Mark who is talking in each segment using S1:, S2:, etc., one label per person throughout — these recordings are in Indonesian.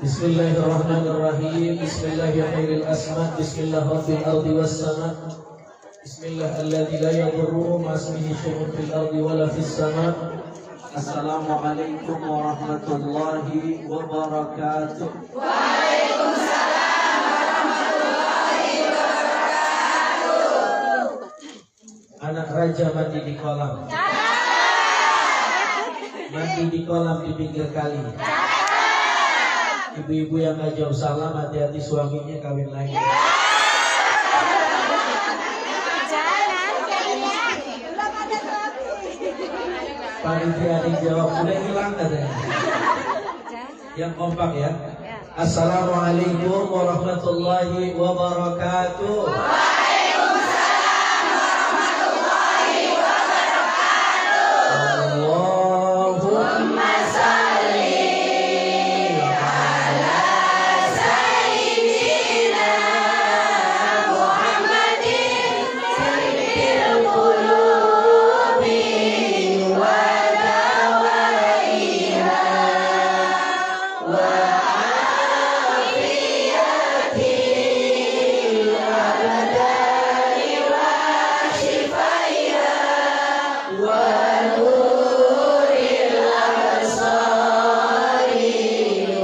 S1: Bismillahirrahmanirrahim. Bismillahirrahmanirrahim. Asma. Bismillah rabbil ardi was sama. Bismillah alladzi la yadurru ma ismihi syai'un fil ardi wala fis sama. Assalamualaikum warahmatullahi wabarakatuh.
S2: Waalaikumsalam warahmatullahi wabarakatuh.
S1: Anak raja mandi di kolam. Mandi di kolam di pinggir kali. Ibu-ibu yang gak jauh salam, hati-hati suaminya kawin lagi. Panitia ada yang jawab, udah hilang katanya. Yang kompak ya. Assalamualaikum warahmatullahi wabarakatuh.
S2: Waalaikumsalam warahmatullahi wabarakatuh.
S1: Allahumma salli ala
S2: Sayyidina Muhammadin sirril qulubi wa dawaiha wa afiyatil abdani wa shifaiha wa nuril absari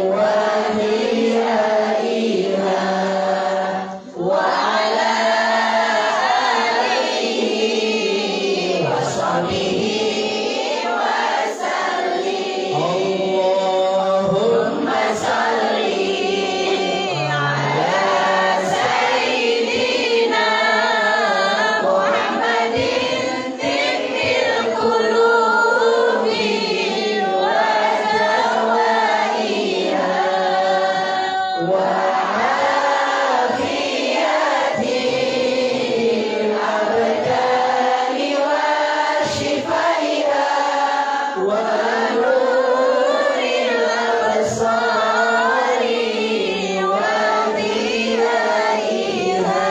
S2: wa hiyaiha wa ala alihi wa sahbihi wa sallim.
S1: Allahumma
S2: salli ala Sayyidina Muhammadin tibbil qulubi wa dawaiha wa afiyatil abdani wa shifaiha wa nuril absari wa hiyaiha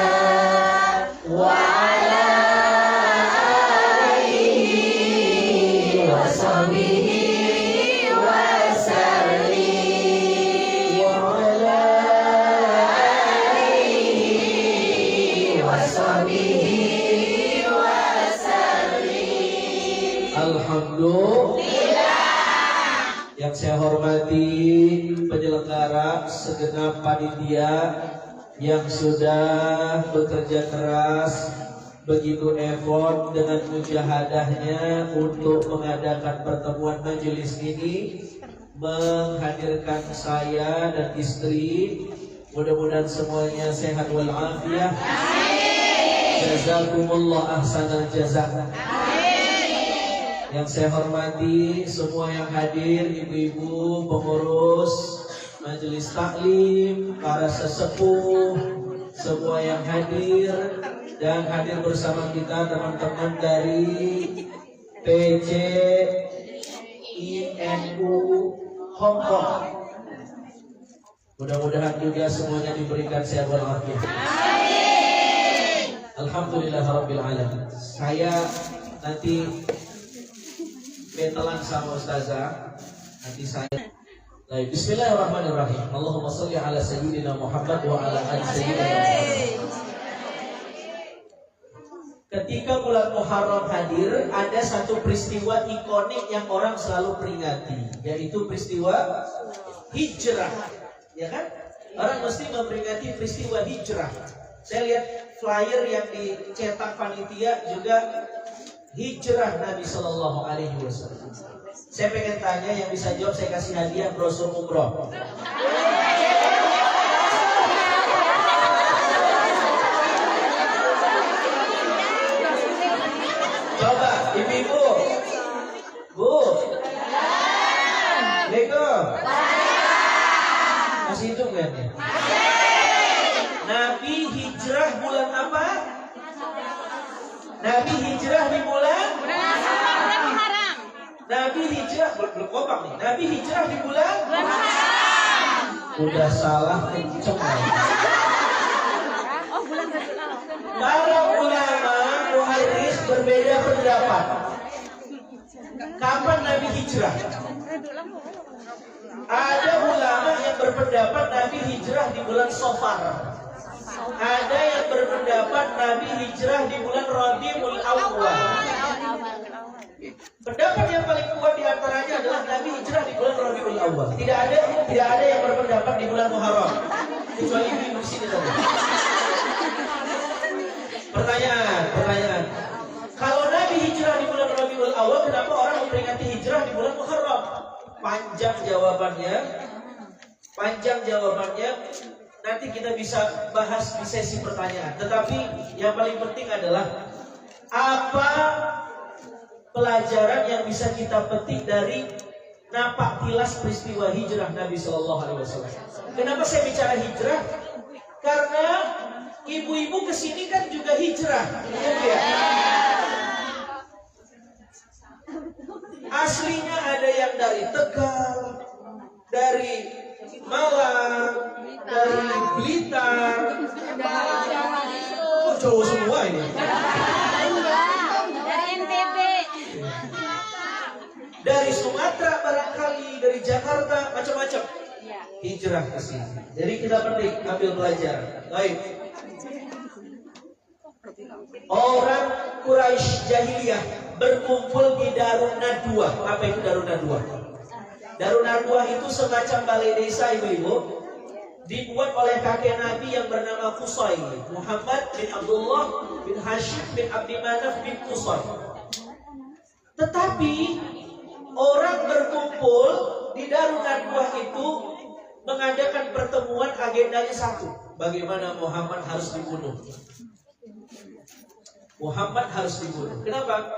S2: wa ala alihi wa sahbihi wa sallim. Wa ala alihi wa sahbihi wa sallim.
S1: Alhamdulillah. Yang saya hormati penyelenggara segenap panitia yang sudah bekerja keras begitu effort dengan mujahadahnya untuk mengadakan pertemuan majelis ini, menghadirkan saya dan istri. Mudah-mudahan semuanya sehat walafiat. Jazakumullah ahsanal jazak. Yang saya hormati semua yang hadir, ibu-ibu pengurus majelis taklim, para sesepuh, semua yang hadir, dan hadir bersama kita teman-teman dari PCINU Hong Kong. Mudah-mudahan juga semuanya diberikan sehat walafiat. Alhamdulillahirabbil alamin. Saya nanti betelan sama ustazah, nanti saya. Baik, bismillahirrahmanirrahim. Allahumma shalli ala sayyidina Muhammad wa ala ali sayyidina Muhammad. Ketika bulan Muharram hadir, ada satu peristiwa ikonik yang orang selalu peringati, yaitu peristiwa hijrah. Ya kan? Orang mesti memperingati peristiwa hijrah. Saya lihat flyer yang dicetak panitia juga hijrah Nabi Sallallahu Alaihi Wasallam. Saya pengen tanya, yang bisa jawab saya kasih hadiah brosur umroh. Coba ibu-ibu, bu, Lego, masih hidup kan ya? Nabi hijrah bulan apa? Nabi hijrah di bulan Nabi hijrah belum kompak nih. Nabi hijrah di bulan udah salah kenceng. Para ulama muharrikh berbeda pendapat. Kapan Nabi hijrah? Ada ulama yang berpendapat berpendapat Nabi hijrah di bulan Safar. Ada yang berpendapat Nabi hijrah di bulan Rabiul Awwal. Pendapat yang paling kuat di antaranya adalah Nabi hijrah di bulan Rabiul Awwal. Tidak ada yang berpendapat di bulan Muharram. Kecuali ibu di sini tadi. Pertanyaan. Kalau Nabi hijrah di bulan Rabiul Awwal, kenapa orang memperingati hijrah di bulan Muharram? Panjang jawabannya. Nanti kita bisa bahas di sesi pertanyaan. Tetapi yang paling penting adalah apa pelajaran yang bisa kita petik dari napak tilas peristiwa hijrah Nabi Shallallahu Alaihi Wasallam. Kenapa saya bicara hijrah? Karena ibu-ibu kesini kan juga hijrah, ya. Aslinya ada yang dari Tegal, dari Malang, dari Blitar, Jawa semua ini.
S2: Dari NTB.
S1: Dari Sumatera barangkali, dari Jakarta, macam-macam. Hijrah ke sini. Jadi kita penting ambil pelajaran. Baik. Orang Quraisy jahiliyah berkumpul di Darun Nadwa. Apa itu Darun Nadwa? Darun Nadwa itu semacam balai desa, ibu-ibu, dibuat oleh kakek Nabi yang bernama Qusay, Muhammad bin Abdullah bin Hashim bin Abdi Manaf bin Qusay. Tetapi orang berkumpul di Darun Nadwa itu mengadakan pertemuan, agendanya satu. Bagaimana Muhammad harus dibunuh. Muhammad harus dibunuh. Kenapa?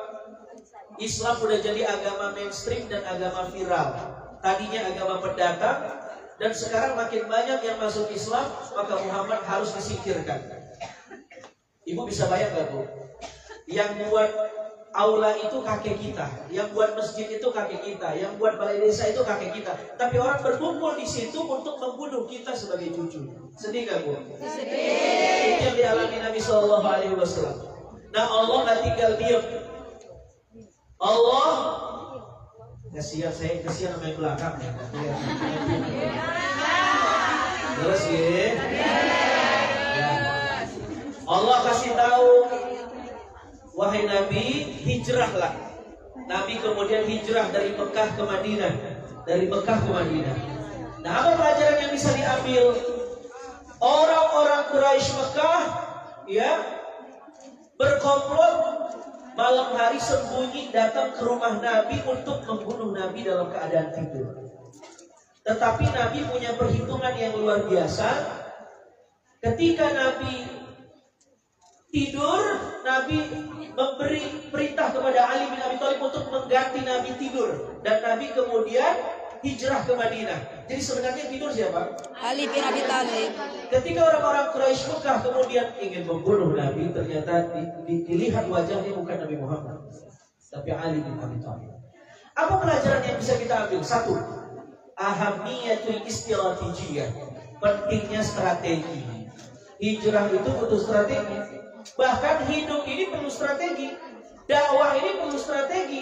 S1: Islam sudah jadi agama mainstream dan agama viral. Tadinya agama pendatang, dan sekarang makin banyak yang masuk Islam, maka Muhammad harus disingkirkan. Ibu bisa bayang gak, Bu? Yang buat aula itu kakek kita, yang buat masjid itu kakek kita, yang buat balai desa itu kakek kita. Tapi orang berkumpul di situ untuk membunuh kita sebagai cucu. Sedih gak, Bu? Sedih. Itu yang dialami Nabi Shallallahu Alaihi Wasallam. Nah, Allah nggak tinggal diam. Allah kasihan sama yang belakang ya. Terus ya. Allah kasih tahu, wahai Nabi, hijrahlah. Nabi kemudian hijrah dari Mekah ke Madinah. Nah, apa pelajaran yang bisa diambil? Orang-orang Quraisy Mekah, ya, berkomplot malam hari sembunyi datang ke rumah Nabi untuk membunuh Nabi dalam keadaan tidur. Tetapi Nabi punya perhitungan yang luar biasa. Ketika Nabi tidur, Nabi memberi perintah kepada Ali bin Abi Thalib untuk mengganti Nabi tidur. Dan Nabi kemudian hijrah ke Madinah. Jadi sebenarnya tidur siapa?
S2: Ali bin Abi Thalib.
S1: Ketika orang-orang Quraisy Mekah kemudian ingin membunuh Nabi, ternyata dilihat wajahnya bukan Nabi Muhammad, tapi Ali bin Abi Thalib. Apa pelajaran yang bisa kita ambil? Satu, ahamiyatul istiratijiyah, pentingnya strategi. Hijrah itu butuh strategi. Bahkan hidup ini perlu strategi. Dakwah ini perlu strategi.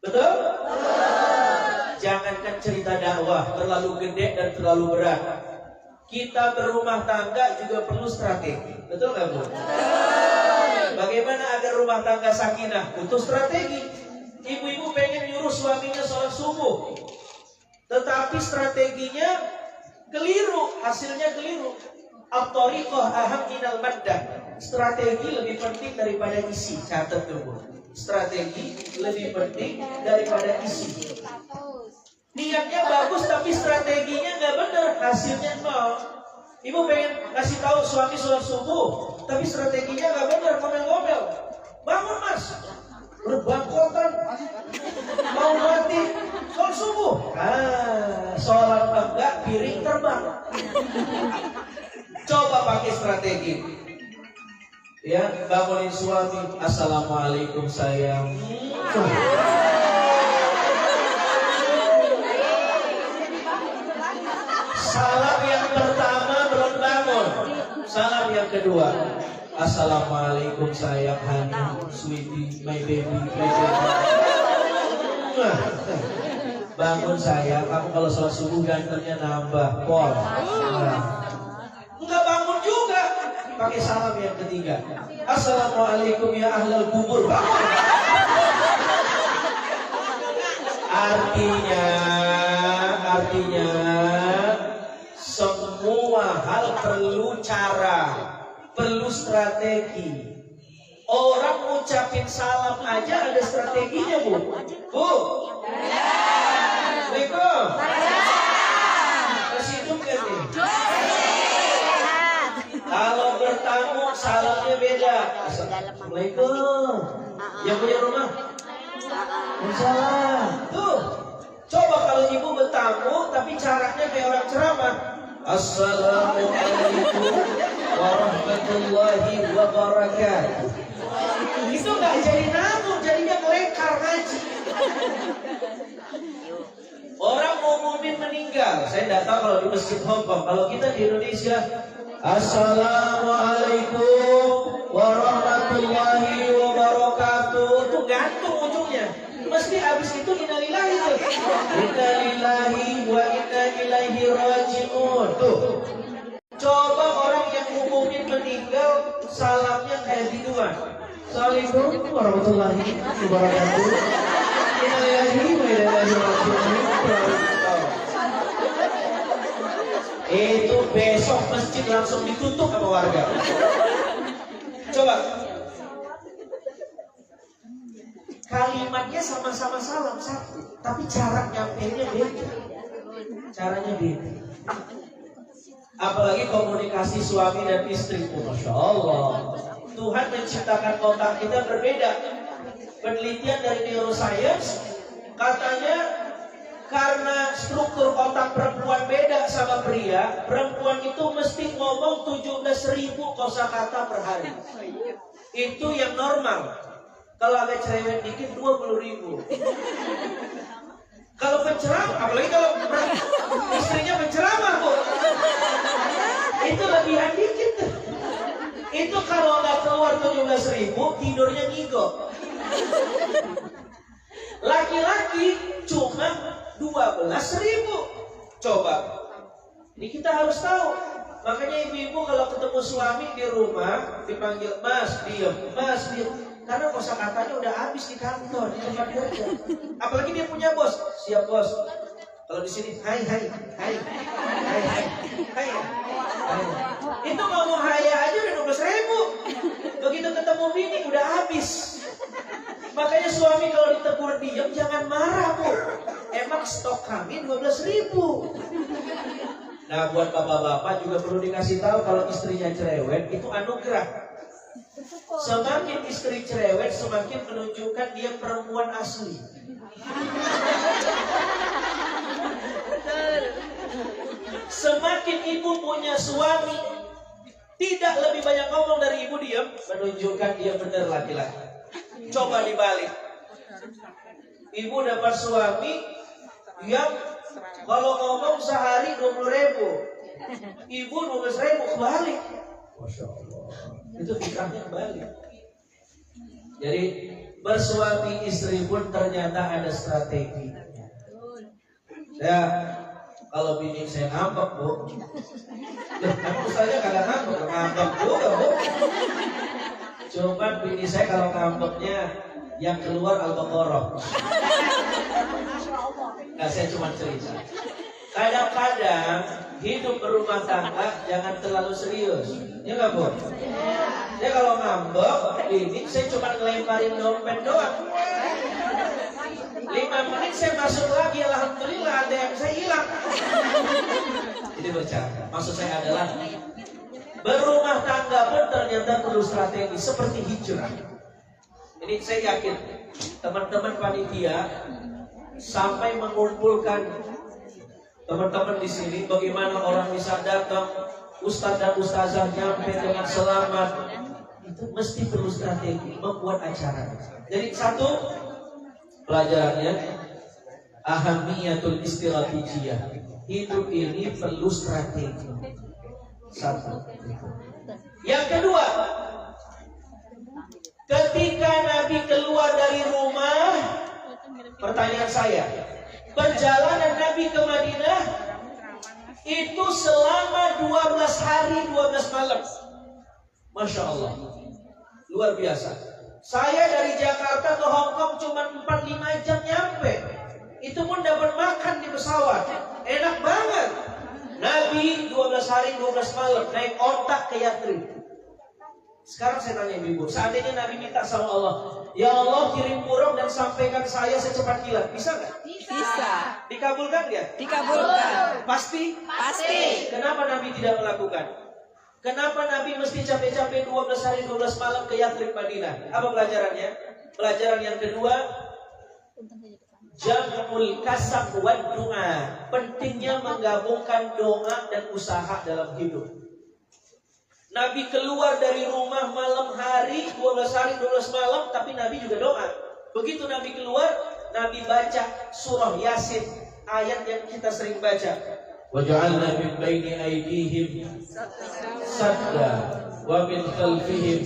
S1: Betul? Jangankan cerita dakwah terlalu gede dan terlalu berat. Kita berumah tangga juga perlu strategi. Betul nggak, Bu? Bagaimana agar rumah tangga sakinah? Butuh strategi. Ibu-ibu pengen nyuruh suaminya sholat subuh, tetapi strateginya keliru, hasilnya keliru. At-tariqah aham minal maddah. Strategi lebih penting daripada isi. Catat dulu. Strategi lebih penting daripada isi. Niatnya bagus tapi strateginya nggak benar, hasilnya nol. Ibu pengen kasih tahu suami sholat subuh, tapi strateginya nggak benar, ngomel-ngomel. Bangun mas, berbangkotan, mau mati, sholat subuh. Sholat enggak, piring terbang. Coba pakai strategi. Ya, bangunin suami, assalamualaikum sayang. Salam yang pertama belum bangun. Salam yang kedua, assalamualaikum sayang, honey, sweetie, my baby, my baby. bangun saya, kamu kalau sholat subuh gantengnya nambah, pol. Enggak bangun juga, pakai salam yang ketiga. Assalamualaikum ya ahlal kubur, bangun. Artinya semua hal perlu cara, perlu strategi. Orang ngucapin salam aja ada strateginya, Bu. Bu. Assalamualaikum. Kasih itu kan nih. Kalau bertamu salamnya beda. Assalamualaikum. Yang punya rumah? Waalaikumsalam. Tuh. Coba kalau ibu bertamu tapi caranya kayak orang ceramah. Assalamualaikum warahmatullahi wabarakatuh. Itu nggak jadi namun, jadinya melekar ngaji. Orang ngumumin meninggal. Saya tidak tahu kalau di masjid Hongkong. Kalau kita di Indonesia, Assalamualaikum warahmatullahi wabarakatuh. Itu gantung ujungnya. Mesti habis itu innalillahi itu. Innalillahi wa inna ilaihi raji'un. Tuh. Coba orang yang ngumumin meninggal salamnya kayak gituan. Assalamualaikum warahmatullahi wabarakatuh. Innalillahi wa inna ilaihi raji'un. Itu besok masjid langsung ditutup sama warga. Coba. Kalimatnya sama-sama salam satu, tapi cara nyampainya beda. Caranya beda. Apalagi komunikasi suami dan istri. Masya Allah. Tuhan menciptakan otak kita berbeda. Penelitian dari neuroscience katanya karena struktur otak perempuan beda sama pria, perempuan itu mesti ngomong 17.000 kosakata per hari. Itu yang normal. Kalau agak cerewet dikit 20.000. Kalau penceramah, apalagi kalau istrinya penceramah, Bu, itu lebihan dikit. Itu kalau nggak keluar 17.000, tidurnya ngigok. Laki-laki cuma 12.000. Coba, ini kita harus tahu. Makanya ibu-ibu kalau ketemu suami di rumah dipanggil Mas, diem, Mas, diem. Karena kosakatanya udah habis di kantor, di tempat kerja. Apalagi dia punya bos, siap bos. Kalau di sini, hai. Itu ngomong haya aja udah 12.000. Begitu ketemu bini udah habis. Makanya suami kalau ditegur diam jangan marah, Bu. Emang stok kami 12.000. Nah, buat bapak-bapak juga perlu dikasih tahu kalau istrinya cerewet itu anugerah. Semakin istri cerewet, semakin menunjukkan dia perempuan asli. Semakin ibu punya suami tidak lebih banyak ngomong dari ibu diam, menunjukkan dia benar laki-laki. Coba dibalik. Ibu dapat suami yang kalau ngomong sehari 20.000, ibu 12.000, kebalik. Masya Allah. Itu fitrahnya kembali. Jadi bersuami istri pun ternyata ada strategi. Ya, kalau bini saya ngambek, Bu. Aku saja kagak ngambek juga, Bu. Cuman bini saya kalau ngambeknya yang keluar Al-Baqarah. Nah, saya cuma cerita. Kadang-kadang hidup berumah tangga jangan terlalu serius. Ya nggak, Bu? Ya kalau ngambek, ini saya cuma ngelemparin dompet doang. 5 menit saya masuk lagi, alhamdulillah ATM saya hilang. Ini bercanda. Maksud saya adalah berumah tangga pun ternyata perlu strategi seperti hijrah. Ini saya yakin teman-teman panitia sampai mengumpulkan teman-teman di sini, bagaimana orang bisa datang, ustadz dan ustazah nyampe dengan selamat. Itu mesti perlu strategi membuat acara. Jadi satu pelajarannya, ahamiyatul istiratijiyah. Hidup ini perlu strategi. Satu. Yang kedua, ketika Nabi keluar dari rumah, pertanyaan saya, Perjalanan Nabi ke Madinah itu selama 12 hari 12 malam. Masya Allah, luar biasa. Saya dari Jakarta ke Hong Kong cuma 4-5 jam nyampe. Itu pun dapat makan di pesawat. Enak banget. Nabi 12 hari 12 malam naik onta ke Yathrib. Sekarang saya tanya ibu, seandainya Nabi minta sama Allah, ya Allah kirim burung dan sampaikan saya secepat kilat, bisa nggak?
S2: Bisa.
S1: Dikabulkan nggak?
S2: Dikabulkan.
S1: Pasti?
S2: Pasti.
S1: Kenapa Nabi tidak melakukan? Kenapa Nabi mesti capek-capek 12 hari 12 malam ke Yathrib Madinah? Apa pelajarannya? Pelajaran yang kedua, jam'ul kasab wad du'a. Pentingnya menggabungkan doa dan usaha dalam hidup. Nabi keluar dari rumah malam hari 12 hari 12 malam, tapi Nabi juga doa. Begitu Nabi keluar, Nabi baca surah Yasin, ayat yang kita sering baca. Waja'alna min baini aydihim sadda wa min khalfihim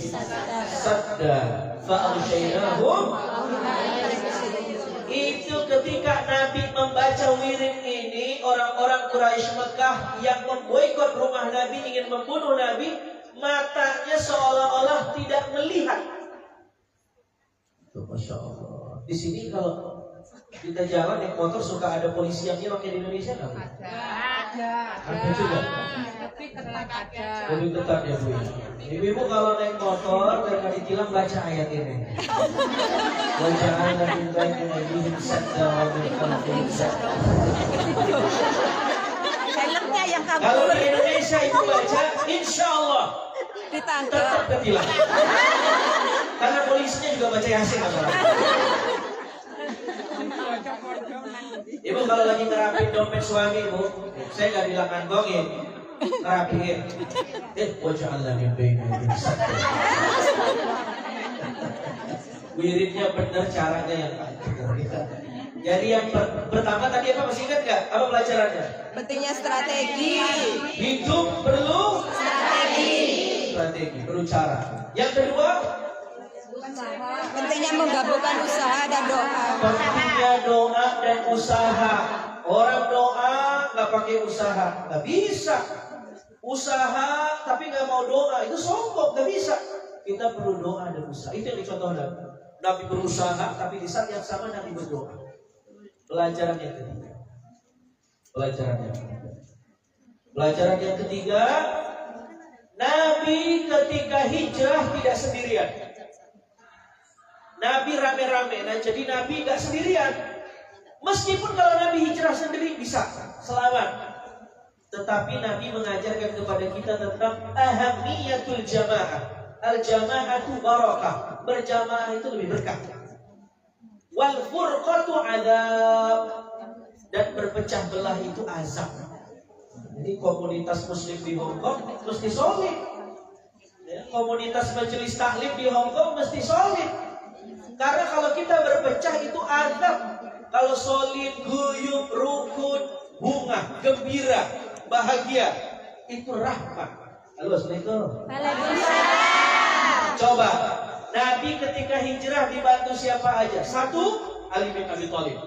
S1: sadda fa'aghshaynahum. Itu ketika Nabi membaca wirid ini, orang-orang Quraisy Mekah yang memboikot rumah Nabi, ingin membunuh Nabi, matanya seolah-olah tidak melihat. Masya Allah. Di sini kalau kita jalan naik motor suka ada polisi yang nyimak di Indonesia nggak? Ada juga.
S2: Tapi tetap ada.
S1: Lebih ketat ya Bu. Ibu-ibu kalau naik motor dan nggak ditilang baca ayat ini. Bacaan dari baik Nabi sadda wa min khalfihim sadda.
S2: Helmnya yang kabur.
S1: Kalau di Indonesia ibu baca, insya Allah
S2: Ditangkap.
S1: tetap ketilang. Karena polisinya juga baca Yasin masalah. Ibu kalau lagi ngerapin dompet suami ibu, saya nggak bilang kantongin, ngerapiin. Waja'alna min baini aydihim sadda. Wiridnya benar, caranya yang benar. Jadi yang pertama tadi apa, masih ingat nggak? Apa pelajarannya?
S2: Pentingnya strategi.
S1: Hidup perlu
S2: Strategi.
S1: strategi, perlu cara. Yang kedua,
S2: Pentingnya menggabungkan usaha dan doa.
S1: pentingnya doa dan usaha. Orang doa nggak pakai usaha, nggak bisa. Usaha tapi nggak mau doa, itu sombong, nggak bisa. Kita perlu doa dan usaha. Itu yang dicontohkan. Nabi berusaha, tapi di saat yang sama Nabi berdoa. Pelajaran yang ketiga. Pelajaran yang ketiga, Nabi ketika hijrah tidak sendirian. Nabi rame-rame. Nah, jadi Nabi nggak sendirian. Meskipun kalau Nabi hijrah sendiri bisa selamat, tetapi Nabi mengajarkan kepada kita tentang ahamiyatul jamaah. Al-jama'atu barakah. Berjamaah itu lebih berkah. Wal furqatu adab. Dan berpecah belah itu azab. Jadi komunitas muslim di Hong Kong mesti solid. Ya, komunitas majelis taklim di Hong Kong mesti solid. Karena kalau kita berpecah itu azab. Kalau solid, guyup, rukun, bunga, gembira, bahagia, itu rahmat. Halo, Assalamualaikum. Coba, Nabi ketika hijrah dibantu siapa aja? 1, Ali bin Abi Thalib.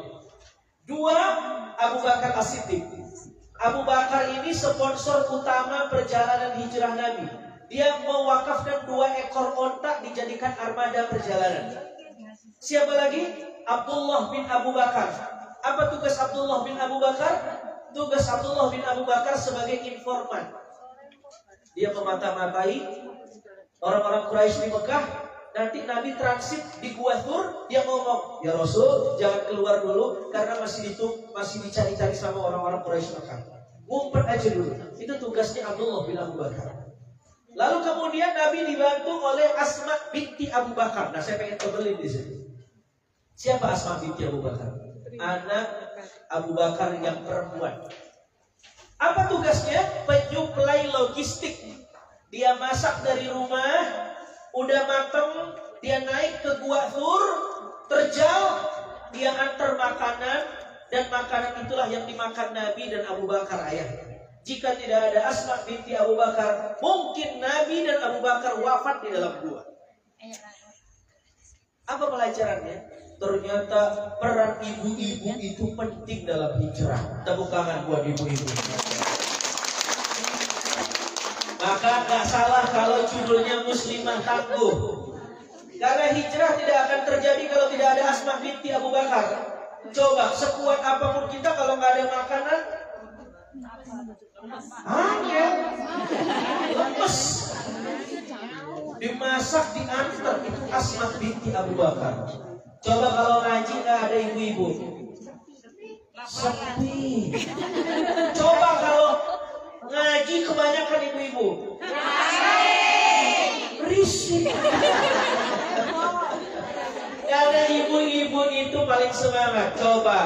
S1: 2, Abu Bakar As-Siddiq. Abu Bakar ini sponsor utama perjalanan hijrah Nabi. Dia mewakafkan 2 ekor onta dijadikan armada perjalanan. Siapa lagi? Abdullah bin Abu Bakar. Apa tugas Abdullah bin Abu Bakar? Tugas Abdullah bin Abu Bakar sebagai informan. Dia memata-matai orang-orang Quraisy di Mekah. Nanti Nabi transit di Gua Thur, dia ngomong, ya Rasul, jangan keluar dulu karena masih dicari-cari sama orang-orang Quraisy Mekah. Ngumpet aja dulu. Itu tugasnya Abdullah bin Abu Bakar. Lalu kemudian Nabi dibantu oleh Asma binti Abu Bakar. Nah, saya pengen tebelin di sini. Siapa Asma binti Abu Bakar? Anak Abu Bakar yang perempuan. Apa tugasnya? Penyuplai logistik. Dia masak dari rumah, udah mateng, dia naik ke Gua Thur, terjal, dia antar makanan, dan makanan itulah yang dimakan Nabi dan Abu Bakar ayahnya. Jika tidak ada Asma binti Abu Bakar, mungkin Nabi dan Abu Bakar wafat di dalam gua. Apa pelajarannya? Ternyata peran ibu-ibu itu penting dalam hijrah. Tepuk tangan buat ibu-ibu. Maka gak salah kalau judulnya Muslimah Tangguh. Karena hijrah tidak akan terjadi kalau tidak ada Asma binti Abu Bakar. Coba sekuat apapun kita kalau nggak ada makanan, hanya lemes. Dimasak, diantar, itu Asma binti Abu Bakar. Coba kalau ngaji nggak ada ibu-ibu, sepi. Coba kalau ngaji kebanyakan ibu-ibu, berisik. Karena ibu-ibu itu paling semangat. Coba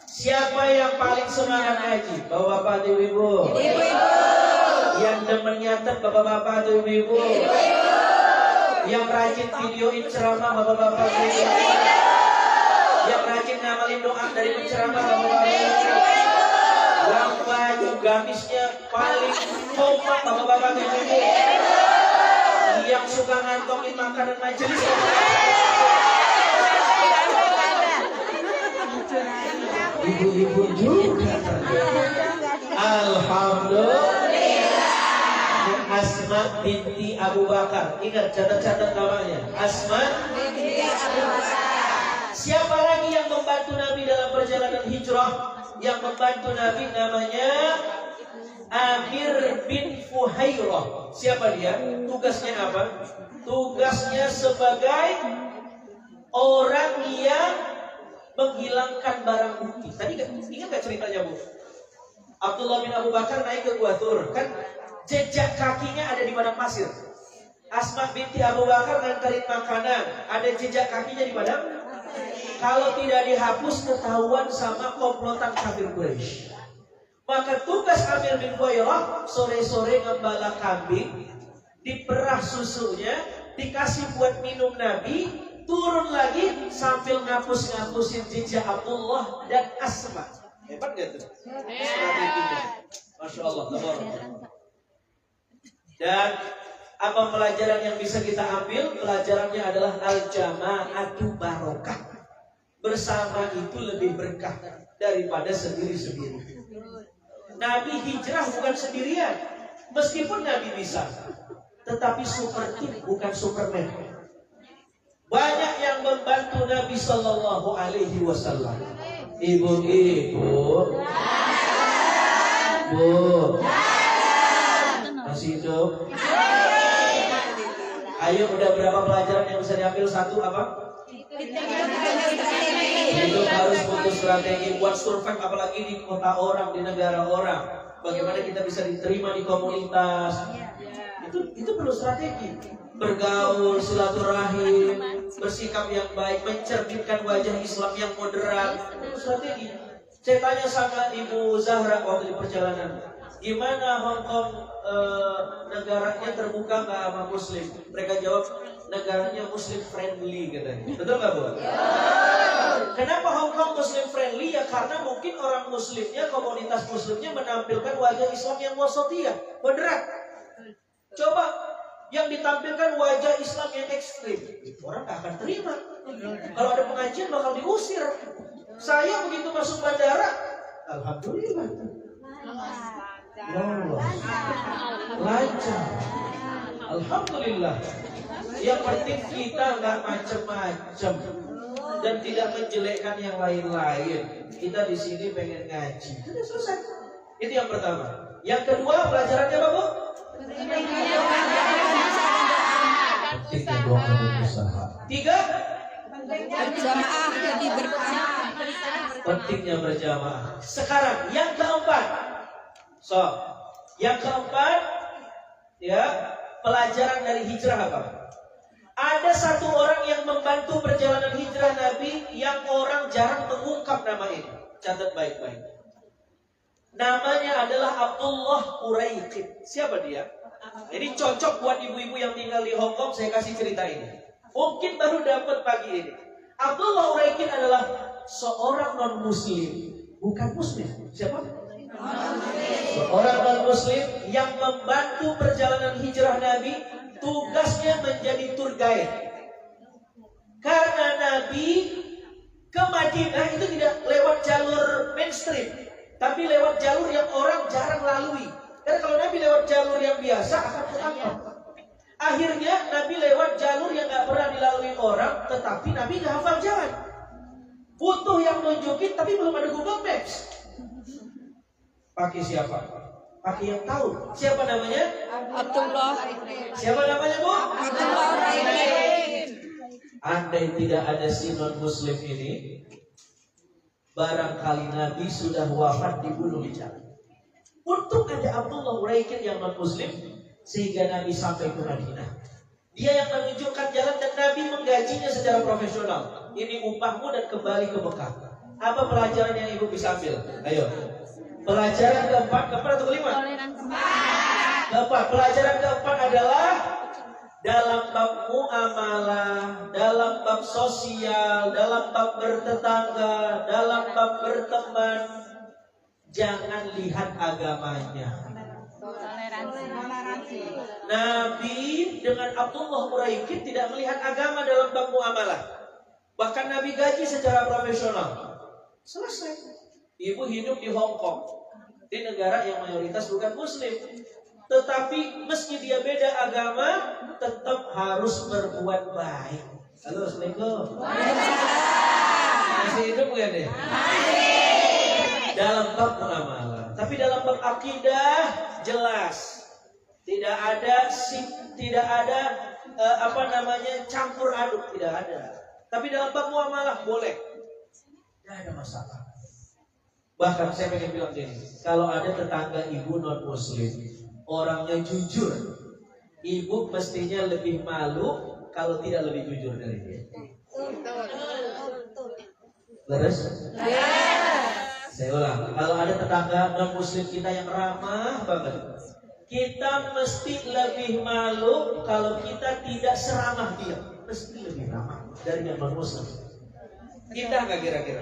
S1: siapa yang paling semangat ngaji? Bapak-bapak atau ibu-ibu? Ibu-ibu. Yang demen nyatet bapak-bapak atau ibu-ibu? Ibu-ibu. Yang rajin videoin ceramah bapak-bapak atau ibu-ibu? Yang rajin ngamalin doa dari penceramah bapak-bapak? Ibu-ibu. Yang baju gamisnya paling kompak bapak-bapak atau ibu-ibu? Yang suka ngantongin makanan majelis ibu-ibu juga ternyata. Alhamdulillah. Asma binti Abu Bakar. Ingat, catat-catat namanya. Asma binti Abu Bakar. Siapa lagi yang membantu Nabi dalam perjalanan hijrah? Yang membantu Nabi namanya Amir bin Fuhairah. Siapa dia? Tugasnya apa? Tugasnya sebagai orang yang menghilangkan barang bukti. Tadi ingat gak ceritanya, Bu? Abdullah bin Abu Bakar naik ke Gua Thur. Kan jejak kakinya ada di padang pasir. Asma binti Abu Bakar nganterin makanan, ada jejak kakinya di padang. Kalau tidak dihapus, ketahuan sama komplotan kafir Quraisy. Maka tugas Amir bin Fuhairah sore-sore ngembala kambing, diperah susunya, dikasih buat minum Nabi, turun lagi sambil ngapus-ngapusin jejak Abdullah dan Asma. Hebat gak tuh? Strateginya. Masya Allah. Dan apa pelajaran yang bisa kita ambil? Pelajarannya adalah al-jama'atu barokah. Bersama itu lebih berkah daripada sendiri-sendiri. Nabi hijrah bukan sendirian. Meskipun Nabi bisa, tetapi super team bukan Superman. Banyak yang membantu Nabi Sallallahu Alaihi Wasallam. Ibu-ibu, Bu, masih hidup? Ayo, udah berapa pelajaran yang bisa diambil? Satu apa? Hidup harus butuh strategi buat survive, apalagi di kota orang, di negara orang. Bagaimana kita bisa diterima di komunitas? Itu perlu strategi. Bergaul, silaturahim, bersikap yang baik, mencerminkan wajah Islam yang moderat, itu strategi. Saya tanya sama Ibu Zahra waktu di perjalanan, gimana Hong Kong negaranya terbuka nggak sama Muslim? Mereka jawab, negaranya Muslim friendly katanya. Betul nggak, Bu? Kenapa Hong Kong Muslim friendly? Ya karena mungkin orang Muslimnya, komunitas Muslimnya menampilkan wajah Islam yang wasatiyah, moderat. Coba yang ditampilkan wajah Islam yang ekstrim, orang gak akan terima. Kalau ada pengajian bakal diusir. Saya begitu masuk bandara, alhamdulillah, lancar, alhamdulillah. Yang penting kita gak macem-macem dan tidak menjelekkan yang lain-lain. Kita di sini pengen ngaji, sudah selesai. Itu yang pertama. Yang kedua, pelajarannya apa, Bu? Pentingnya doa dan usaha. Tiga,
S2: Berjamaah jadi berkah.
S1: pentingnya berjamaah. Sekarang yang keempat. Yang keempat, ya, pelajaran dari hijrah apa? Ada satu orang yang membantu perjalanan hijrah Nabi yang orang jarang mengungkap nama ini. Catat baik-baik. Namanya adalah Abdullah Uraiqid. Siapa dia? Ini cocok buat ibu-ibu yang tinggal di Hong Kong. Saya kasih cerita ini. Mungkin baru dapat pagi ini. Abdullah Uraiqid adalah seorang non-muslim. Bukan muslim. Siapa? Seorang non-muslim yang membantu perjalanan hijrah Nabi. Tugasnya menjadi tour guide. Karena Nabi ke Madinah itu tidak lewat jalur mainstream, tapi lewat jalur yang orang jarang lalui. Karena kalau Nabi lewat jalur yang biasa akan ketangkap. Akhirnya Nabi lewat jalur yang gak pernah dilalui orang, tetapi Nabi gak hafal jalan. Butuh yang nunjukin, tapi belum ada Google Maps. Pakai siapa? Pakai yang tahu. Siapa namanya?
S2: Abdullah.
S1: Siapa namanya, Bu?
S2: Abdullah Raikin.
S1: Andai tidak ada si non-muslim ini, barangkali Nabi sudah wafat dibunuh di jalan. Untuk ada Abdullah Raikin yang non-muslim, sehingga Nabi sampai ke Madinah. Dia yang menunjukkan jalan dan Nabi menggajinya secara profesional. Ini upahmu dan kembali ke Mekah. Apa pelajaran yang ibu bisa ambil? Ayo. Pelajaran keempat atau kelima? Keempat. Pelajaran keempat adalah dalam bab muamalah, dalam bab sosial, dalam bab bertetangga, dalam bab berteman, jangan lihat agamanya. Nabi dengan Abdullah Uraikin tidak melihat agama dalam bab muamalah. Bahkan Nabi gaji secara profesional. Selesai. Ibu hidup di Hong Kong, di negara yang mayoritas bukan muslim. Tetapi meski dia beda agama, tetap harus berbuat baik. Halo, Assalamualaikum. Masih hidup nggak nih? Dalam bab muamalah. Tapi dalam bab akidah jelas. Tidak ada campur aduk, tidak ada. Tapi dalam bab muamalah boleh. Tidak ada masalah. Bahkan saya pengen bilang gini, kalau ada tetangga ibu non muslim, orangnya jujur, ibu mestinya lebih malu kalau tidak lebih jujur dari dia. Terus? Saya ulang, kalau ada tetangga non muslim kita yang ramah banget, kita mesti lebih malu kalau kita tidak seramah dia. Mesti lebih ramah dari yang non muslim. Indah nggak kira-kira?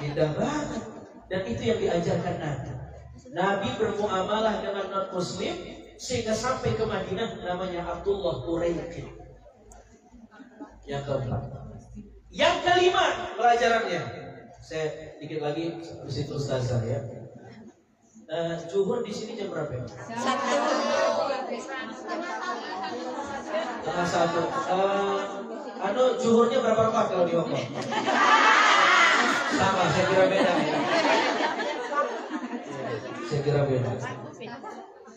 S1: Indah banget. Dan itu yang diajarkan Nabi. Nabi bermuamalah dengan non muslim sehingga sampai ke Madinah namanya Abdullah Uraikin. Yang keempat. Yang kelima pelajarannya. Saya dikit lagi habis itu Ustazah ya. Zuhur di sini jam berapa? 1. Setengah 1. Zuhurnya berapa rakaat kalau di Hongkong? Sama, saya kira beda ya. Saya kira beda.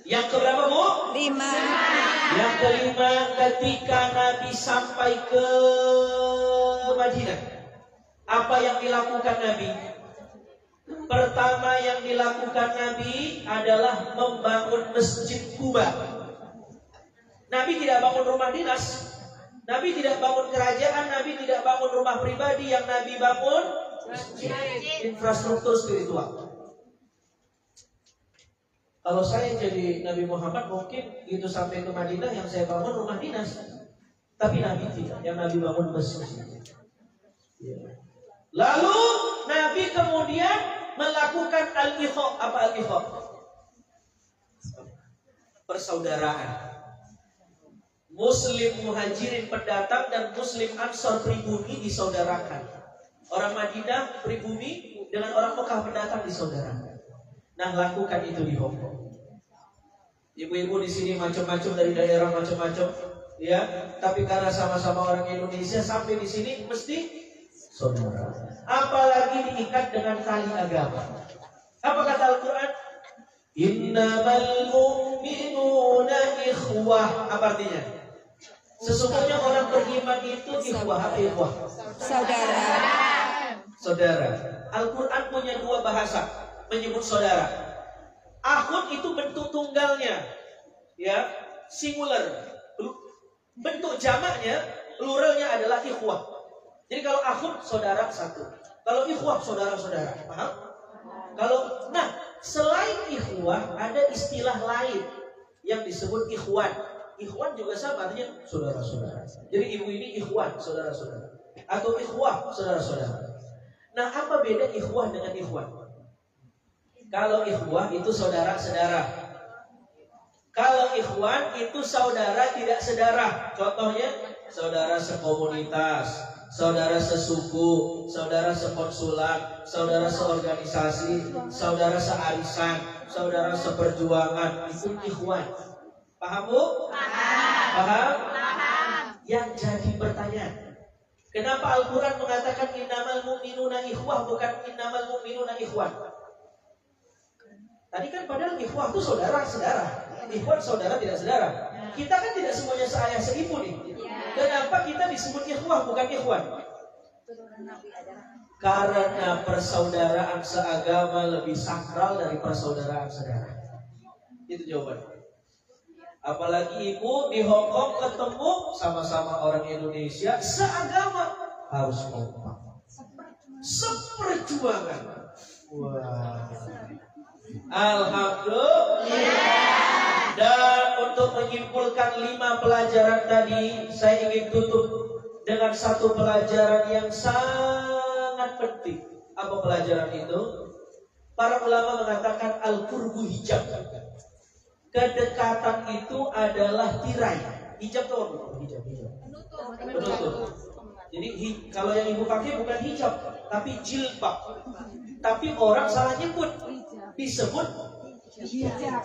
S1: Yang keberapa, Bu? 5. Yang kelima, ketika Nabi sampai ke Madinah, apa yang dilakukan Nabi? Pertama yang dilakukan Nabi adalah membangun Masjid Quba. Nabi tidak bangun rumah dinas, Nabi tidak bangun kerajaan, Nabi tidak bangun rumah pribadi. Yang Nabi bangun masjid, infrastruktur spiritual. Kalau saya jadi Nabi Muhammad mungkin itu sampai ke Madinah yang saya bangun rumah dinas. Tapi Nabi tidak, yang Nabi bangun masjid. Lalu Nabi kemudian melakukan al-ikha. Apa al-ikha? Persaudaraan. Muslim muhajirin pendatang dan Muslim ansor pribumi disaudarakan. Orang Madinah pribumi dengan orang Mekah pendatang disaudarakan. Nah, lakukan itu di Hong Kong. Ibu-ibu di sini macam-macam dari daerah macam-macam, ya. Tapi karena sama-sama orang Indonesia sampai di sini mesti saudara. Apalagi diikat dengan tali agama. Apa kata Al-Quran? Innamal mu'minuna ikhwah. Apa artinya? Sesungguhnya orang beriman itu ikhwah.
S2: Saudara.
S1: Saudara. Al-Quran punya 2 bahasa menyebut saudara. Akhun itu bentuk tunggalnya, ya, singular. Bentuk jamaknya, pluralnya adalah ikhwah. Jadi kalau akhun saudara satu, kalau ikhwah saudara-saudara, paham? Selain ikhwah ada istilah lain yang disebut ikhwan. Ikhwan juga sama artinya saudara-saudara. Jadi ibu ini ikhwan, saudara-saudara, atau ikhwah, saudara-saudara. Nah, apa beda ikhwah dengan ikhwan? Kalau ikhwah itu saudara-saudara. Kalau ikhwan itu saudara tidak sedara. Contohnya saudara sekomunitas, saudara sesuku, saudara sekonsulat, saudara seorganisasi, saudara searisan, saudara seperjuangan, itu ikhwan. Paham Bu? Paham? Yang jadi pertanyaan, kenapa Al-Quran mengatakan innamal mu'minuna ikhwah, bukan innamal mu'minuna ikhwan? Tadi kan padahal ikhwah itu saudara-saudara, ikhwan saudara tidak saudara. Kita kan tidak semuanya seayah seibu nih. Kenapa kita disebut ikhwah bukan ikhwan? Karena persaudaraan seagama lebih sakral dari persaudaraan saudara. Itu jawabannya. Apalagi ibu di Hong Kong ketemu sama-sama orang Indonesia seagama, harus kompak, seperjuangan. Wah, alhamdulillah. Dan untuk menyimpulkan 5 pelajaran tadi, saya ingin tutup dengan satu pelajaran yang sangat penting. Apa pelajaran itu? Para ulama mengatakan al-qurbu hijab. Kedekatan itu adalah tirai. Hijab itu apa? Hijab. Penutup. Jadi kalau yang ibu pakai bukan hijab, tapi jilbab. Tapi orang salah nyebut, disebut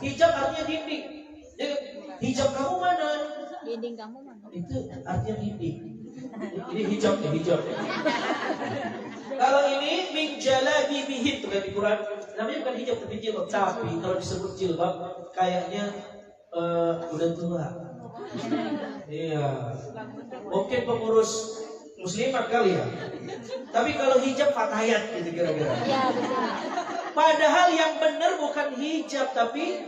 S1: hijab artinya dinding. Jadi, hijab kamu mana?
S2: Dinding kamu mana?
S1: Itu artinya dinding. Ini hijab. Kalau ini min jalabibihi itu kan di Quran. Namanya bukan hijab tapi jilbab. Tapi kalau disebut jilbab kayaknya udah tua. Iya. Mungkin pengurus muslimat kali ya. Tapi kalau hijab fatayat gitu kira-kira.
S2: Iya, betul.
S1: Padahal yang benar bukan hijab tapi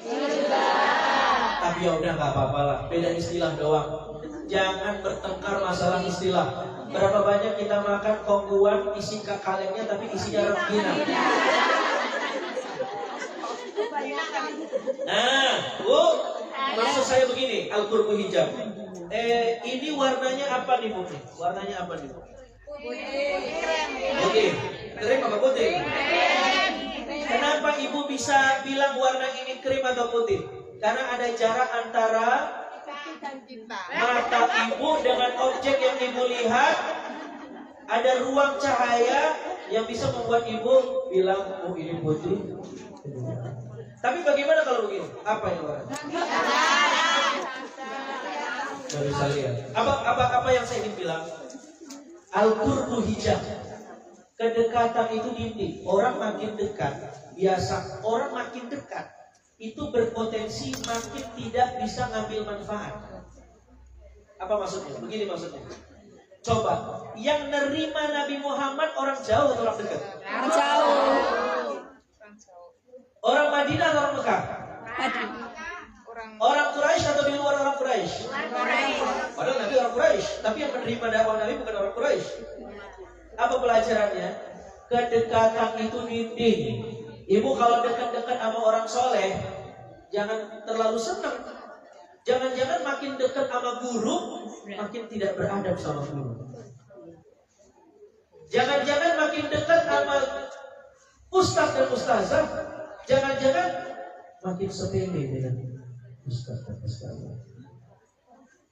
S1: tapi ya udah nggak apa-apa lah, beda istilah doang. Jangan bertengkar masalah istilah. Berapa banyak kita makan kongguan isi kalengnya tapi isinya rengginang. Nah, Bu, maksud saya begini, al-qurbu hijab. Ini warnanya apa nih, Bu? Warnanya apa nih, Bu? Putih. Krim apa putih? Kenapa ibu bisa bilang warna ini krim atau putih? Karena ada jarak antara mata ibu dengan objek yang ibu lihat. Ada ruang cahaya yang bisa membuat ibu bilang, oh ini putih. Tapi bagaimana kalau begini? Apa yang warna? Nggak bisa lihat. Apa yang saya ingin bilang? Al-qurbu hijab. Kedekatan itu dinding. Orang makin dekat, biasa orang makin dekat itu berpotensi makin tidak bisa ngambil manfaat. Apa maksudnya? Begini maksudnya. Coba, yang nerima Nabi Muhammad orang jauh atau orang dekat?
S2: Orang jauh.
S1: Orang Madinah atau orang Mekah? Orang Quraisy atau di luar orang Quraisy? Padahal Nabi orang Quraisy, tapi yang menerima dakwah Nabi bukan orang Quraisy. Apa pelajarannya? Kedekatan itu dinding. Ibu kalau dekat-dekat sama orang soleh, jangan terlalu senang. Jangan-jangan makin dekat sama guru, makin tidak beradab sama guru. Jangan-jangan makin dekat sama ustaz dan ustazah, jangan-jangan makin sepele dengan ustaz dan ustazah.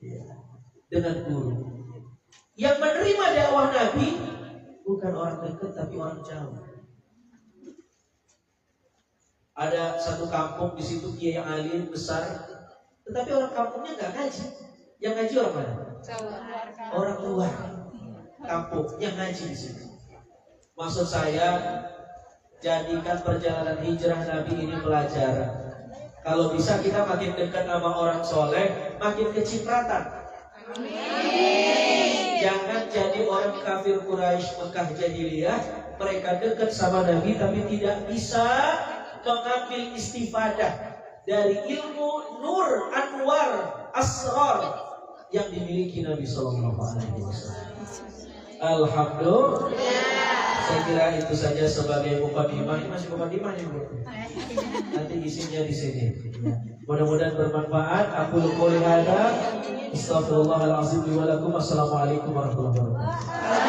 S1: Ya. Dengan guru. Yang menerima dakwah Nabi bukan orang dekat tapi orang jauh. Ada satu kampung di situ kiai yang alim besar, tetapi orang kampungnya nggak ngaji. Yang ngaji orang mana? Orang luar kampung yang ngaji di situ. Maksud saya, jadikan perjalanan hijrah Nabi ini pelajaran. Kalau bisa kita makin dekat sama orang soleh, makin kecipratan. Jangan jadi orang kafir Quraisy Mekah jahiliyah, mereka dekat sama Nabi tapi tidak bisa mengambil istifadah dari ilmu nur anwar asrar yang dimiliki Nabi Sallallahu Alaihi Wasallam. Alhamdulillah. Saya kira itu saja sebagai mukadimah. Ini masih mukadimah nih, Bu. Nanti isinya di sini. Mudah-mudahan bermanfaat. Aku qouli hadza, astaghfirullahalazim li wa lakum. Assalamualaikum warahmatullahi wabarakatuh.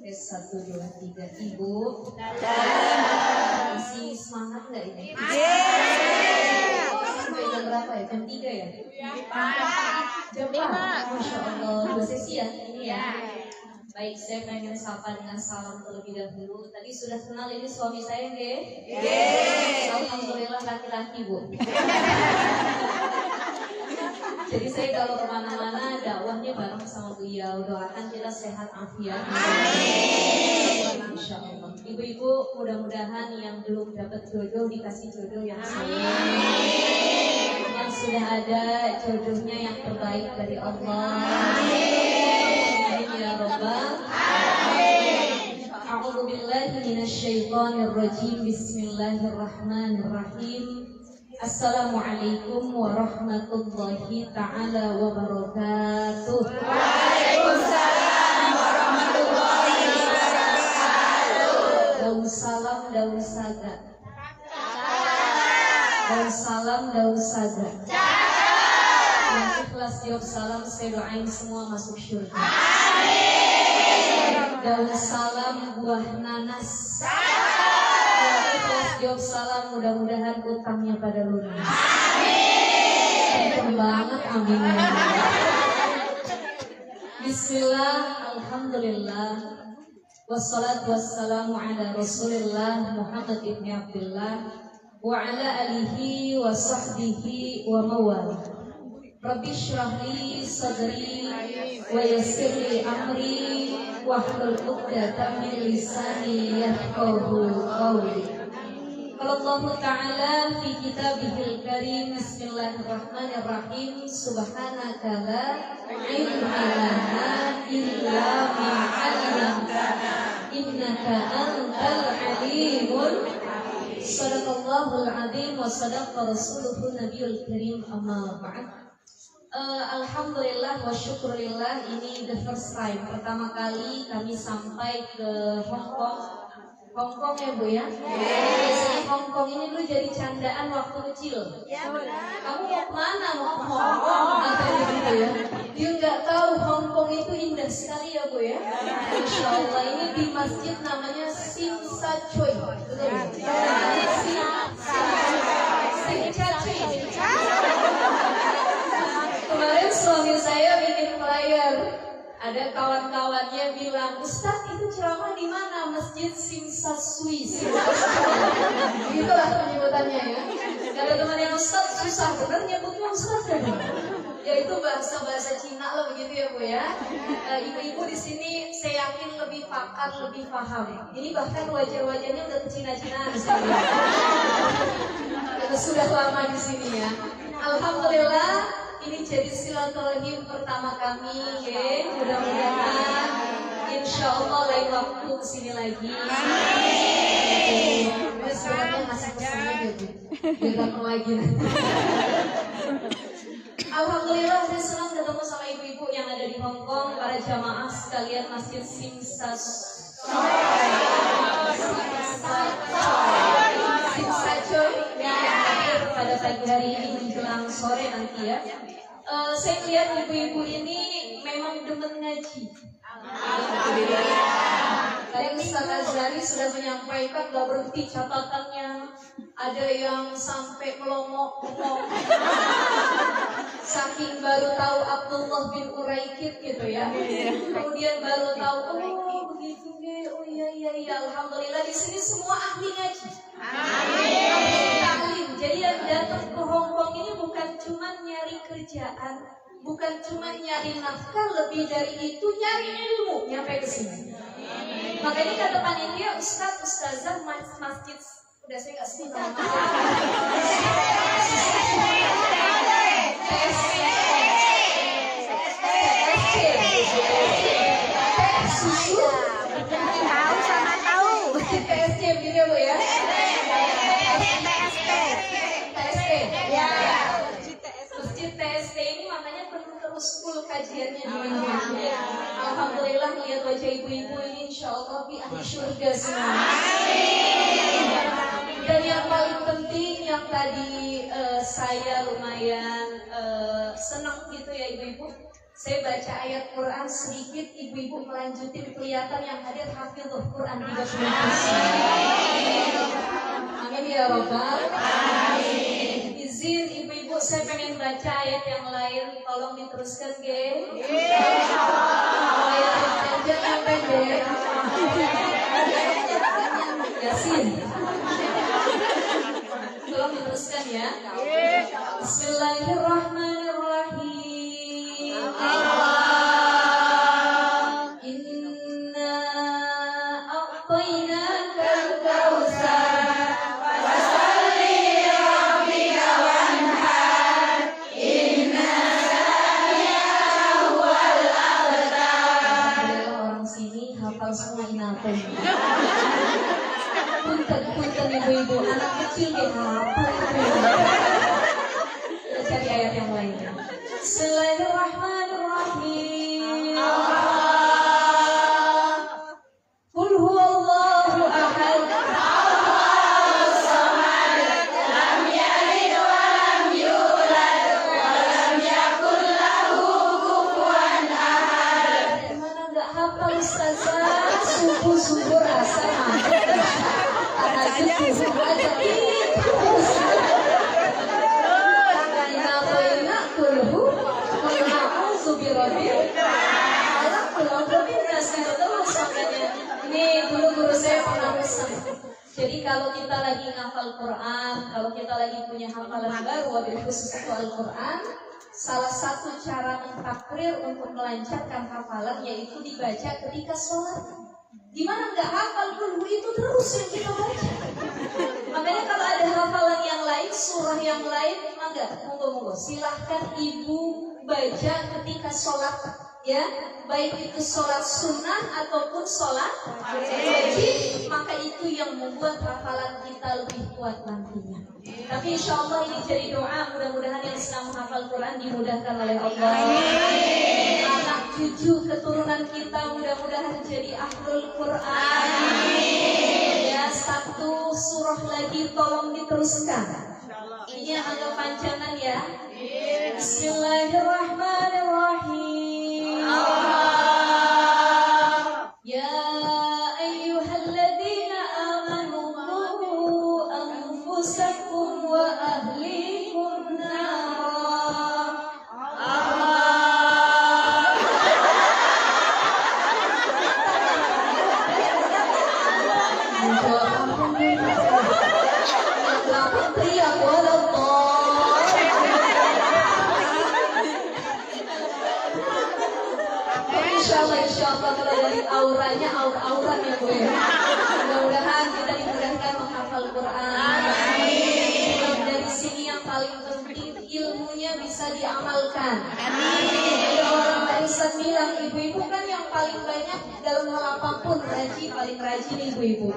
S3: Yes. 1, 2, 3. Ibu masih semangat nggak ini? Sampai jam berapa ya? Jam 3 ya? Jam 4? Masya Allah, 2 sesi ya ini ya? Baik, saya pengen sapa dengan salam terlebih dahulu. Tadi sudah kenal ini suami saya nggih? Alhamdulillah laki-laki Bu. Jadi saya kalau kemana-mana dakwahnya bareng sama beliau. Doakan kita sehat afiat. Amin. Insya Allah. Ibu-ibu mudah-mudahan yang belum dapat jodoh dikasih jodoh yang saleh. Yang sudah ada jodohnya yang terbaik dari Allah. Amin ya Rabbal Alamin. A'udzu billahi minasyaitonir rajim. Bismillahirrahmanirrahim. Assalamualaikum warahmatullahi ta'ala wabarakatuh.
S2: Waalaikumsalam warahmatullahi wabarakatuh.
S3: Daun salam, daun saga. Daun salam, daun saga. Yang ikhlas jawab salam, saya doain semua masuk surga. Amin. Daun salam, buah nanas. Ikhlas jawab salam, mudah-mudahan utangnya pada lunas. Amin. Kenceng banget, amin. Bismillah, alhamdulillah. Wassalatu wassalamu ala Rasulillah Muhammad ibn Abdullah wa ala alihi wa sahbihi wa mawala. Rabbi shrah li sadri wa yassir li amri wahlul 'uqdatam min lisani yafqahu qawli. Qala Allah Ta'ala fi kitabihil karim. Bismillahirrahmanirrahim. Subhanaka la ilma lana illa ma 'allamtana innaka antal alimul hakim. Shadaqallahul 'azim wa shadaqa rasuluhun nabiyul karim. Amma ba'd. Alhamdulillah wa syukurillah, ini the first time, pertama kali kami sampai ke Hongkong. Hongkong ya Bu ya? Biasanya Hongkong ini dulu jadi candaan waktu kecil. Kamu mau kemana? Mau ke Hongkong? Atau gitu ya? Dia nggak tahu Hongkong itu indah sekali ya Bu ya? Insya Allah, ini di masjid namanya Sim Sa Choi. Betul ya? Sim Sa Choi. Kemarin suami saya bikin flyer, ada kawan-kawannya bilang, Ustadz itu ceramah di mana? Masjid Simsasui. Itulah penyebutannya ya. Ada teman yang Ustadz susah bener nyebutnya Ustadz ya. Ya itu bahasa Cina lah begitu ya Bu ya. Ibu-ibu di sini saya yakin lebih pakar, lebih paham. Ini bahkan wajah-wajahnya udah ke Cina-Cinaan sudah lama di sini ya. Alhamdulillah. Ini jadi silaturahim pertama kami, ya. Mudah-mudahan insya Allah lain waktu kesini lagi. Sebenarnya masih pesan aja Bu, biar datang lagi nanti. Alhamdulillah saya senang ketemu sama ibu-ibu yang ada di Hongkong, para jamaah sekalian Masjid Simsas. Pada pagi hari ini menjelang sore nanti ya. Saya lihat ibu-ibu ini memang demen ngaji. Tadi Ustaz Azhari sudah menyampaikan gak berhenti catatannya. Ada yang sampai melongok-ngok. Saking baru tahu Abdullah bin Uraikid gitu ya. Kemudian baru tahu, oh begitu deh. Oh iya. Alhamdulillah di sini semua ahli ngaji. Amin. Jadi yang datang ke Hongkong ini bukan cuma nyari kerjaan, bukan cuma nyari nafkah, lebih dari itu nyari ilmu nyampe ke sini. Makanya kata panitia, Ustazah masjid, udah saya nggak sebut nama. Susu. Tahu sama tahu. PSC begini Bu ya. Masjid TST ini makanya perlu terus full kajiannya di mana. Alhamdulillah lihat wajah ibu-ibu ini insya Allah di ahli surga semua. Dan yang paling penting yang tadi saya lumayan senang gitu ya ibu-ibu. Saya baca ayat Quran sedikit, ibu-ibu melanjutin, kelihatan yang hadir hafizul Quran 30 juz. Amin ya Rabbal Alamin. Izin ibu-ibu, saya pengen baca ayat yang lain, tolong diteruskan ge. Ayat yang panjang yang pendek. Yasin. Tolong diteruskan ya. Bismillahirrahmanirrahim. Inna a'tainakal kautsar fasalli lirabbika wanhar inna shani'aka huwal abtar. Orang sini hafal semua inapun. Punten ibu-ibu, anak kecil dia hafal. Kita cari ayat yang lainnya. Bismillahirrahmanirrahim. Qul huwallahu ahad. Allahus samad. Lam yalid wa lam yulad wa lam yakul lahu kufuwan ahad. Mana enggak hafal ustazah? Subuh-subuh rasa tahajud subuh aja ini dulu guru saya pernah pesan. Jadi kalau kita lagi ngafal Quran, kalau kita lagi punya hafalan baru, wabil khusus itu Al-Quran, salah satu cara mentakrir untuk melancarkan hafalan yaitu dibaca ketika sholat. Dimana nggak hafal dulu itu terus yang kita baca. Makanya kalau ada hafalan yang lain, surah yang lain, monggo silahkan ibu baca ketika sholat, ya, baik itu sholat sunnah ataupun sholat wajib, maka itu yang membuat hafalan kita lebih kuat nantinya. Tapi insya Allah ini jadi doa, mudah-mudahan yang sedang menghafal Quran dimudahkan oleh Allah. Anak cucu keturunan kita mudah-mudahan jadi ahlul Quran. Ya, satu surah lagi tolong diteruskan. Ini yang agak panjangan ya. Bismillahirrahmanirrahim. Ya ayyuhalladzina amanu qu anfusakum wa ahlikum nara. Insya Allah kalau dari auranya aura ya Bu. Mudah-mudahan kita dimudahkan menghafal Quran. Dari sini yang paling penting ilmunya bisa diamalkan. Ada orang barusan bilang ibu-ibu kan yang paling banyak dalam hal apapun paling rajin ibu-ibu.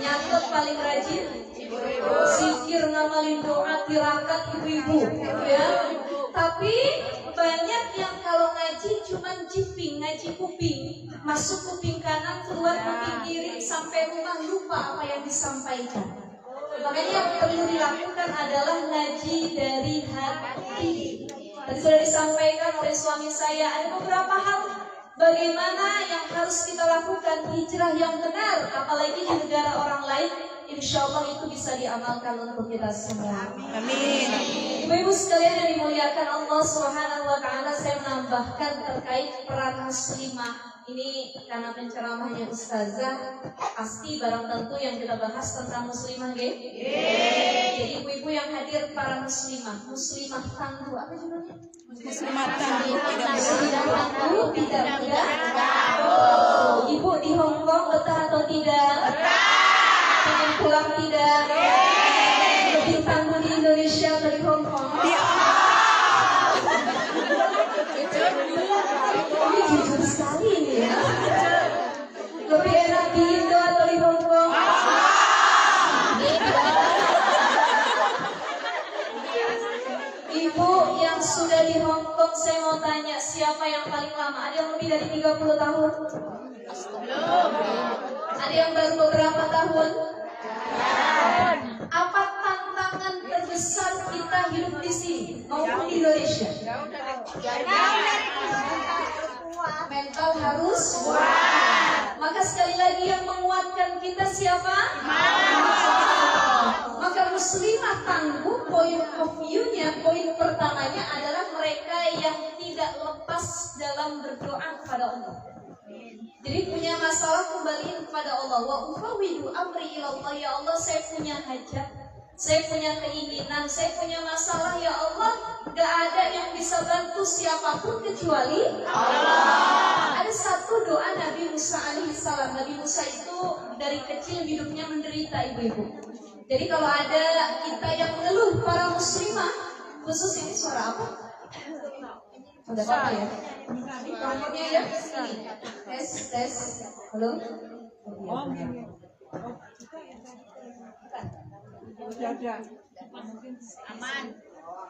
S3: Nyatet paling rajin ibu-ibu. Zikir ngamalin doa tirakat ibu-ibu. Ya. Tapi banyak yang kalau ngaji cuman jiping, ngaji kuping, masuk kuping kanan, keluar kuping kiri, sampai rumah lupa apa yang disampaikan. Makanya yang perlu dilakukan adalah ngaji dari hati. Tadi sudah disampaikan oleh suami saya, ada beberapa hal bagaimana yang harus kita lakukan, hijrah yang benar, apalagi di negara orang lain. Insya Allah itu bisa diamalkan untuk kita semua. Amin. Ibu-ibu sekalian yang dimuliakan Allah Subhanahu wa Ta'ala, saya menambahkan terkait peran muslimah. Ini karena penceramahnya Ustazah, pasti barang tentu yang kita bahas tentang muslimah, ya. Jadi ibu-ibu yang hadir, para muslimah tangguh, apa judulnya? Muslimah tangguh, tidak mudah. Ibu di Hong Kong betah atau tidak? Pengen pulang tidak? Lebih tangguh di Indonesia atau di Hong Kong? Ini jujur sekali ini ya. Lebih enak di Indo atau di Hong Kong? Ibu yang sudah di Hong Kong, saya mau tanya, siapa yang paling lama? Ada yang lebih dari 30 tahun? Ada yang baru beberapa tahun? Apa tantangan terbesar kita kita hidup di sini maupun di Indonesia? Mental harus kuat. Maka sekali lagi yang menguatkan kita siapa? Maka muslimah tangguh, point of view-nya, poin pertamanya adalah mereka yang tidak lepas dalam berdoa kepada Allah. Jadi punya masalah kembaliin kepada Allah. Wa ufawwidu amri ilallah, ya Allah saya punya hajat, saya punya keinginan, saya punya masalah ya Allah. Gak ada yang bisa bantu siapapun kecuali Allah. Ada satu doa Nabi Musa alaihissalam. Nabi Musa itu dari kecil hidupnya menderita, ibu-ibu. Jadi kalau ada kita yang mengeluh, para muslimah, khusus ini suara apa? Ada apa ya? Mikrofonnya ya? Tes. Halo?
S2: Aman.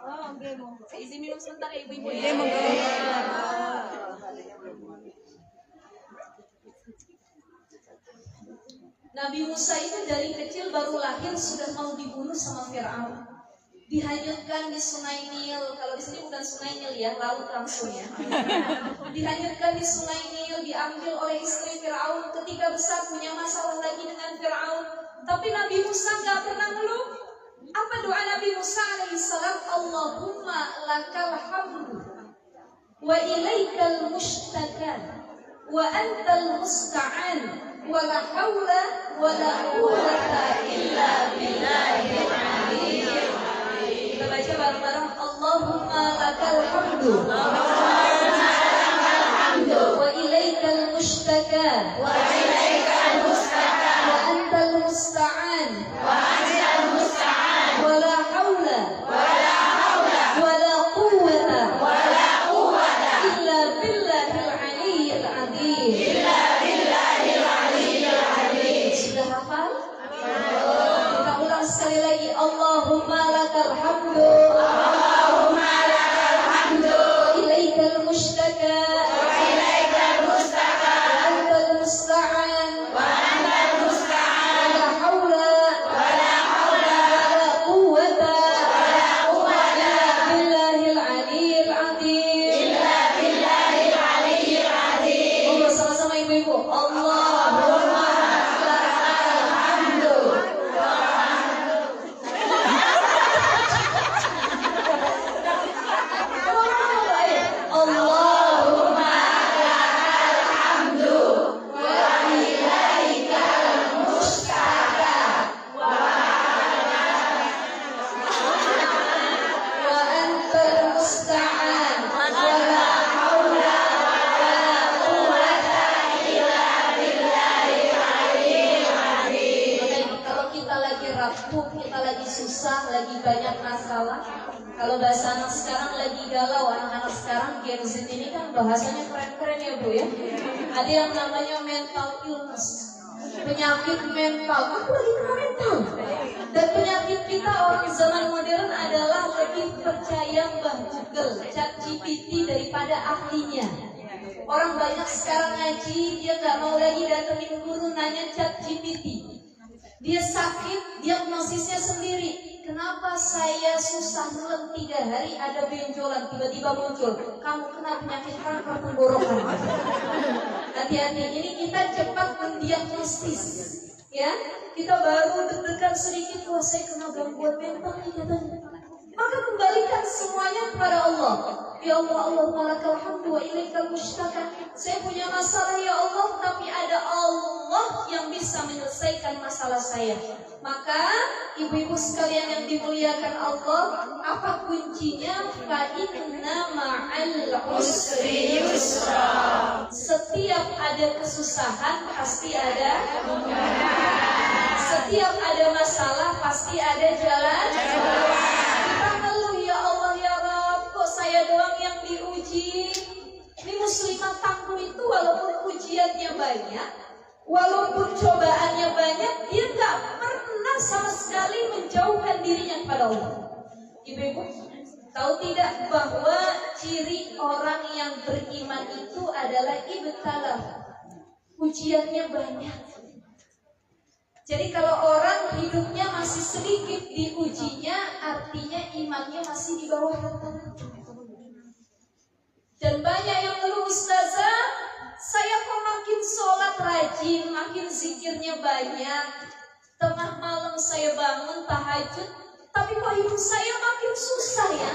S2: Oh, oke, mau. Izin minum sebentar ya ibu-ibu.
S3: Nabi Musa itu dari kecil baru lahir sudah mau dibunuh sama Fir'aun. Dihanyutkan di Sungai Nil. Kalau di sini bukan Sungai Nil ya, laut langsung ya. Dihanyutkan di Sungai Nil, diambil oleh istri Fir'aun. Ketika besar punya masalah lagi dengan Fir'aun. Tapi Nabi Musa nggak pernah ngeluh. Apa doa Nabi Musa alaihissalam? Allahumma lakal hamdu wa ilaikal mushtaka wa antal musta'an wa la hawla wa la quwwata illa billahil aliyyil azim. Kita baca bareng-bareng. Allahumma lakal hamdu wa ilaikal mushtaka wa antal musta'an wa la hawla wa la quwwata illa billahil aliyyil azim. Sudah hafal? Kita ulang sekali lagi. Allahumma lakal hamdu ilaikal mushtaka wa antal musta'an wa la hawla wa la quwwata illa billahil aliyyil azim. Ngomong sama-sama ibu-ibu. Allahumma lakal hamdu. Allahumma lakal hamdu wa ilaikal mushtaka wa antal musta'an wa la hawla wa la quwwata illa billahil aliyyil azim. Makanya kalau kita lagi rapuh, kita lagi susah, lagi banyak masalah, kalau bahasa anak sekarang lagi galau, anak-anak sekarang Gen Z ini kan bahasanya keren-keren ya Bu ya. Ada yang namanya mental illness, penyakit mental. Aku lagi kena mental. Dan penyakit kita orang zaman modern adalah lebih percaya Mbah Google, ChatGPT daripada ahlinya. Orang banyak sekarang ngaji, dia nggak mau lagi datengin guru, nanya ChatGPT. Dia sakit, diagnosisnya sendiri. Kenapa saya susah nelen 3 hari ada benjolan tiba-tiba muncul? Kamu kena penyakit kanker tenggorokan. Hati-hati, ini kita cepat mendiagnosis. Ya, kita baru deg-degan sedikit, wah saya kena gangguan mental nih katanya. Maka kembalikan semuanya kepada Allah. Ya Allah, Allahumma lakal hamdu wa ilaikal mushtaka. Saya punya masalah ya Allah, tapi ada Allah yang bisa menyelesaikan masalah saya. Maka ibu-ibu sekalian yang dimuliakan Allah, apa kuncinya? Fa inna ma'al usri yusra. Setiap ada kesusahan pasti ada kemudahan. Setiap ada masalah pasti ada jalan. Kita ngeluh ya Allah ya Rabb, kok saya doang yang diuji. Ini muslimah tangguh itu walaupun ujiannya banyak, walaupun cobaannya banyak, dia nggak pernah sama sekali menjauhkan dirinya kepada Allah. Ibu-ibu, tahu tidak bahwa ciri orang yang beriman itu adalah ibtalah, ujiannya banyak. Jadi kalau orang hidupnya masih sedikit diujinya, artinya imannya masih di bawah rata-rata. Dan banyak yang ngeluh, ustazah, saya kok makin sholat rajin, makin zikirnya banyak, tengah malam saya bangun tahajud, tapi kok hidup saya makin susah ya?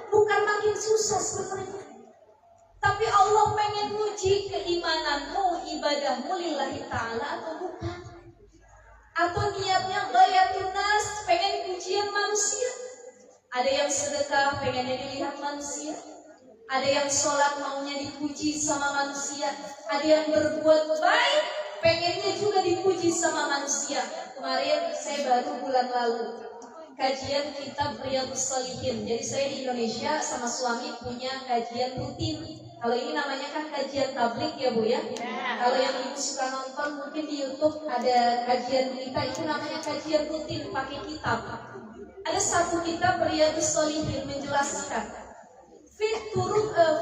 S3: Bukan makin susah sebenarnya. Tapi Allah pengen uji keimananmu, ibadahmu lillahi ta'ala atau bukan? Atau niatnya ghayatul nas, pengen pujian manusia. Ada yang sedekah pengennya dilihat manusia. Ada yang sholat maunya dipuji sama manusia. Ada yang berbuat baik pengennya juga dipuji sama manusia. Kemarin saya baru bulan lalu kajian kitab Riyadhus Shalihin. Jadi saya di Indonesia sama suami punya kajian rutin. Kalau ini namanya kan kajian tablik ya Bu ya. Kalau yang ibu suka nonton mungkin di YouTube ada kajian kita, itu namanya kajian rutin pakai kitab. Ada satu kitab Riyadhus Shalihin menjelaskan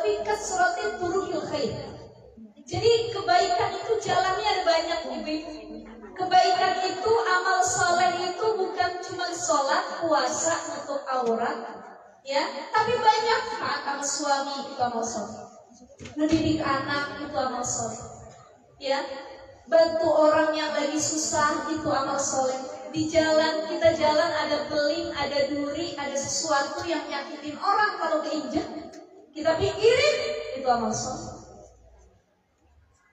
S3: fikat suratin turukil khair. Jadi kebaikan itu jalannya ada banyak ibu-ibu. Kebaikan itu, amal soleh itu bukan cuma sholat, puasa, nutup aurat, ya, tapi banyak taat sama suami itu amal soleh. Mendidik anak itu amal soleh, ya, bantu orang yang lagi susah itu amal soleh. Di jalan kita jalan ada beling, ada duri, ada sesuatu yang nyakitin orang, kalau keinjak kita pikirin itu amal soleh.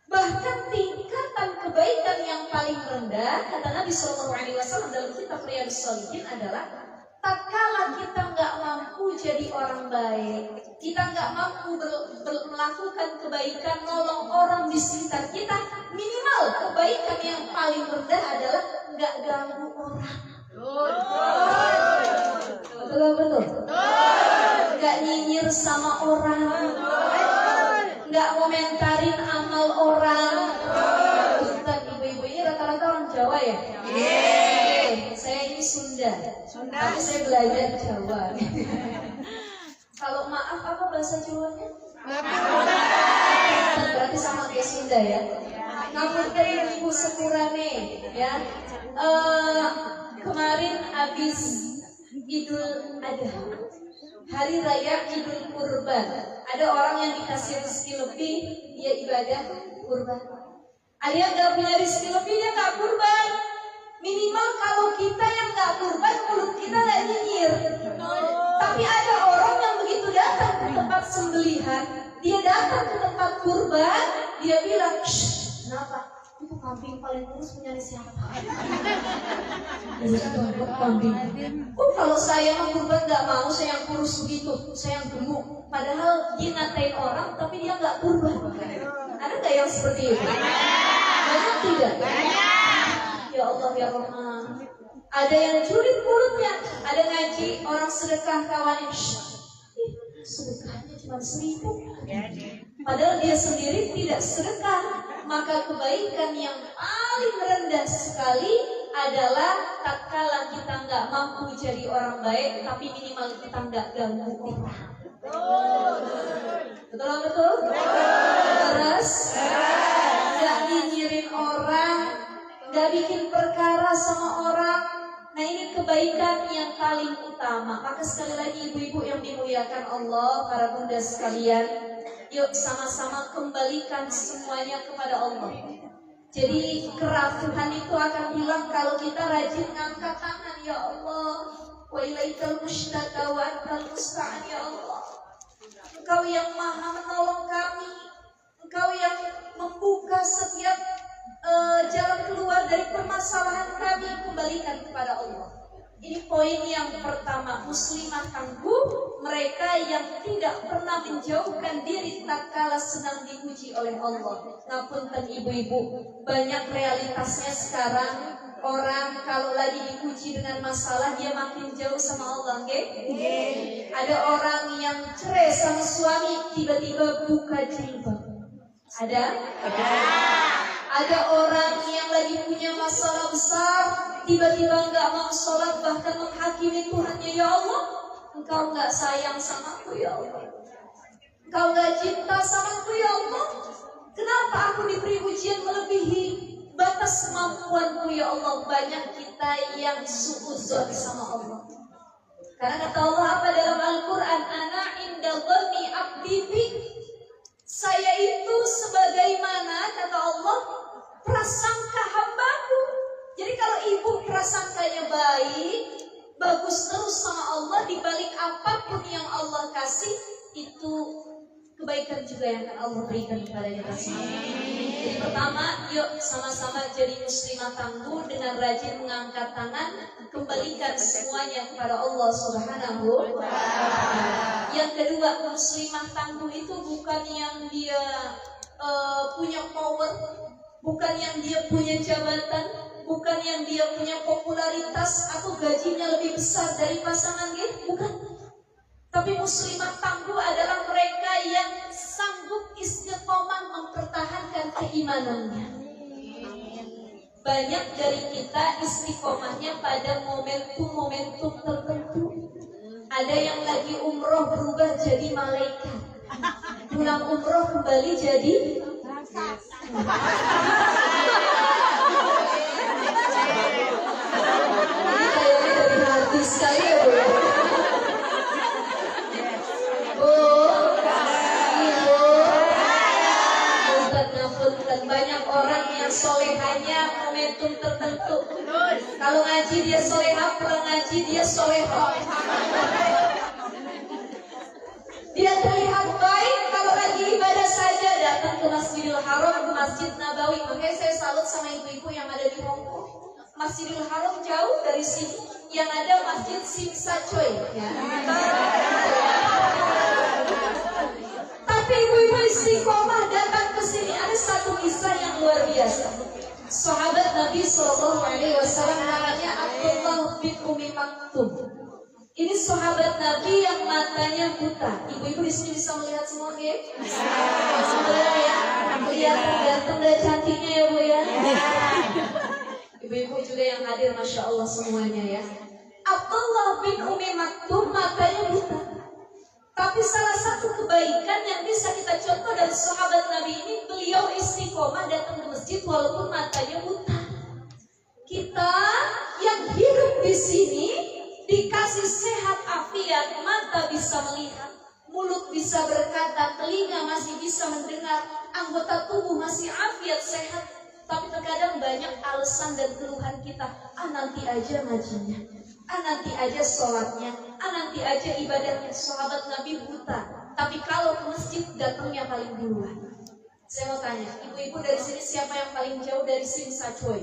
S3: Bahkan tingkatan kebaikan yang paling rendah, kata Nabi SAW dalam kitab Riyadhus Shalihin adalah tatkala kita nggak mampu jadi orang baik, kita nggak mampu melakukan kebaikan, nolong orang di sekitar kita, minimal kebaikan yang paling rendah adalah nggak ganggu orang. Betul. Nggak nyinyir sama orang, nggak komentarin amal orang. Bukan ibu-ibu ini rata-rata orang Jawa ya? Saya ini Sunda. Tapi saya belajar Jawa. Kalau maaf apa bahasa Jawanya? Berarti sama kayak Sunda ya. Ngapunten ibu sepurane ya. Kemarin habis Idul Adha, hari raya Idul Kurban. Ada orang yang dikasih rezeki lebih, dia ibadah kurban. Ada yang gak punya rezeki lebih, dia gak kurban. Minimal kalau kita yang gak kurban, mulut kita gak nyinyir. Tapi ada orang yang begitu datang ke tempat sembelihan, dia datang ke tempat kurban, dia bilang, "Shh, kenapa? Itu kambing paling kurus punya siapa?" Kambing. Kalau saya mah kurban gak mau, saya yang kurus begitu, saya yang gemuk. Padahal dia ngatain orang, tapi dia gak kurban. Ada gak yang seperti itu? Banyak tidak? Ya Allah ya Rahman. Ada yang julid mulutnya, ada ngaji orang sedekah kawannya, sedekahnya cuma 1.000. Padahal dia sendiri tidak sedekah. Maka kebaikan yang paling rendah sekali adalah tatkala kita nggak mampu jadi orang baik, tapi minimal kita nggak ganggu orang. Betul? Terus nggak nyinyirin orang, nggak bikin perkara sama orang. Nah ini kebaikan yang paling utama. Maka sekali lagi ibu-ibu yang dimuliakan Allah, para bunda sekalian, yuk sama-sama kembalikan semuanya kepada Allah. Jadi kerapuhan itu akan hilang kalau kita rajin ngangkat tangan. Ya Allah, wa ilaikal mushtaka wa antal musta'an. Ya Allah, Engkau yang maha menolong kami, Engkau yang membuka setiap jalan keluar dari permasalahan kami, kembalikan kepada Allah. Ini poin yang pertama, muslimah tangguh, mereka yang tidak pernah menjauhkan diri tatkala sedang diuji oleh Allah. Ngapunten ibu-ibu, banyak realitasnya sekarang, orang kalau lagi diuji dengan masalah dia makin jauh sama Allah, okay? Ada orang yang cerai sama suami tiba-tiba buka jilbab. Ada? Ada orang yang lagi punya masalah besar, tiba-tiba nggak mau sholat, bahkan menghakimi Tuhannya. Ya Allah, Engkau nggak sayang sama aku ya Allah, Engkau nggak cinta sama aku ya Allah. Kenapa aku diberi ujian melebihi batas kemampuanku ya Allah. Banyak kita yang suudzon sama Allah. Karena kata Allah apa dalam Al-Quran? Ana inda dhanni abdi bi. Saya itu sebagaimana kata Allah prasangka hambaku. Jadi kalau ibu prasangkanya baik, bagus terus sama Allah, dibalik apapun yang Allah kasih, itu kebaikan juga yang akan Allah berikan kepada kita semua. Jadi pertama, yuk sama-sama jadi muslimah tangguh dengan rajin mengangkat tangan, kembalikan semuanya kepada Allah Subhanahu wa Ta'ala. Yang kedua, muslimah tangguh itu bukan yang dia punya power, bukan yang dia punya jabatan, bukan yang dia punya popularitas atau gajinya lebih besar dari pasangan dia, bukan. Tapi muslimah tangguh adalah mereka yang sanggup istiqomah mempertahankan keimanannya. Banyak dari kita istiqomahnya pada momentum-momentum tertentu. Ada yang lagi umroh berubah jadi malaikat, pulang umroh kembali jadi ini kayaknya dari hati sekali ya Bu ya. Banyak orang yang solehanya momentum tertentu. Kalau ngaji dia solehah, pulang ngaji dia solehah. Dia terlihat baik kalau lagi ibadah saja, datang ke Masjidil Haram, ke Masjid Nabawi. Makanya saya salut sama ibu-ibu yang ada di Hongkong. Masjidil Haram jauh dari sini, yang ada Masjid Simsa Choi ya. Tapi ibu-ibu istiqomah datang ke sini. Ada satu kisah yang luar biasa. Sahabat Nabi SAW namanya Abdullah bin Umi Maktum. Ini sahabat Nabi yang matanya buta. Ibu-ibu di sini bisa melihat semua, ya? Alhamdulillah ya. Kelihatan ganteng dan cantiknya ya Bu ya. Ibu-ibu juga yang hadir, masya Allah semuanya ya. Abdullah bin Umi Maktum matanya buta. Tapi salah satu kebaikan yang bisa kita contoh dari sahabat Nabi ini, beliau istiqomah datang ke masjid walaupun matanya buta. Kita yang hidup di sini dikasih sehat afiat, mata bisa melihat, mulut bisa berkata, telinga masih bisa mendengar, anggota tubuh masih afiat sehat. Tapi terkadang banyak alasan dan keluhan kita, nanti aja ngajinya, nanti aja sholatnya, nanti aja ibadahnya. Sahabat Nabi buta, tapi kalau ke masjid datangnya paling duluan. Saya mau tanya, ibu-ibu dari sini siapa yang paling jauh dari Simsa Choi?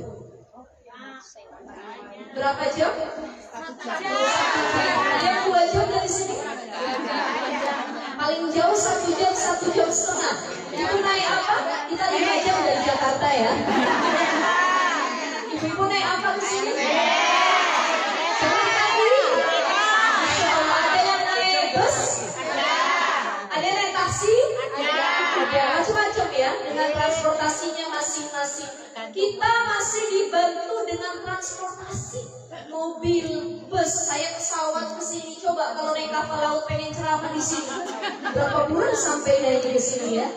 S3: Berapa jam? 1 jam. Yang 2 jam dari sini? Paling jauh 1 jam, 1 jam setengah. Ibu naik apa? Kita 5 jam dari Jakarta ya. Ibu-ibu naik apa ke sini? Jalan kaki. Masya Allah, ada yang naik bus? Ada yang naik taksi? Ada, macam-macam ya. Dengan transportasinya masing-masing. Kita masih dibantu dengan transportasi, mobil, bus. Saya pesawat ke sini. Coba kalau naik kapal laut pengen ceramah di sini, berapa bulan sampai naik ke sini ya?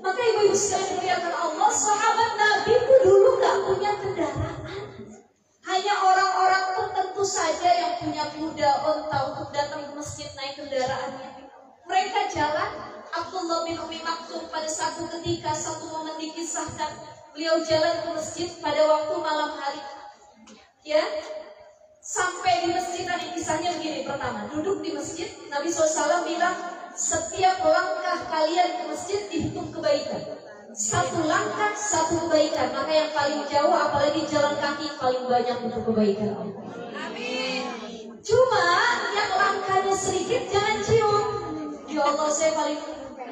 S3: Maka ibu-ibu sekalian muliakan Allah, sahabat Nabi itu dulu nggak punya kendaraan. Hanya orang-orang tertentu saja yang punya kuda onta untuk datang ke masjid naik kendaraannya. Mereka jalan. Abdullah bin Umi Maktum pada satu ketika, satu momen dikisahkan, beliau jalan ke masjid pada waktu malam hari. Ya, sampai di masjid ada kisahnya begini. Pertama, duduk di masjid, Nabi SAW bilang, setiap langkah kalian ke masjid dihitung kebaikan. 1 langkah 1 kebaikan. Maka yang paling jauh, apalagi jalan kaki, paling banyak untuk kebaikan. Amin. Cuma yang langkahnya sedikit jangan cium. Ya Allah, saya paling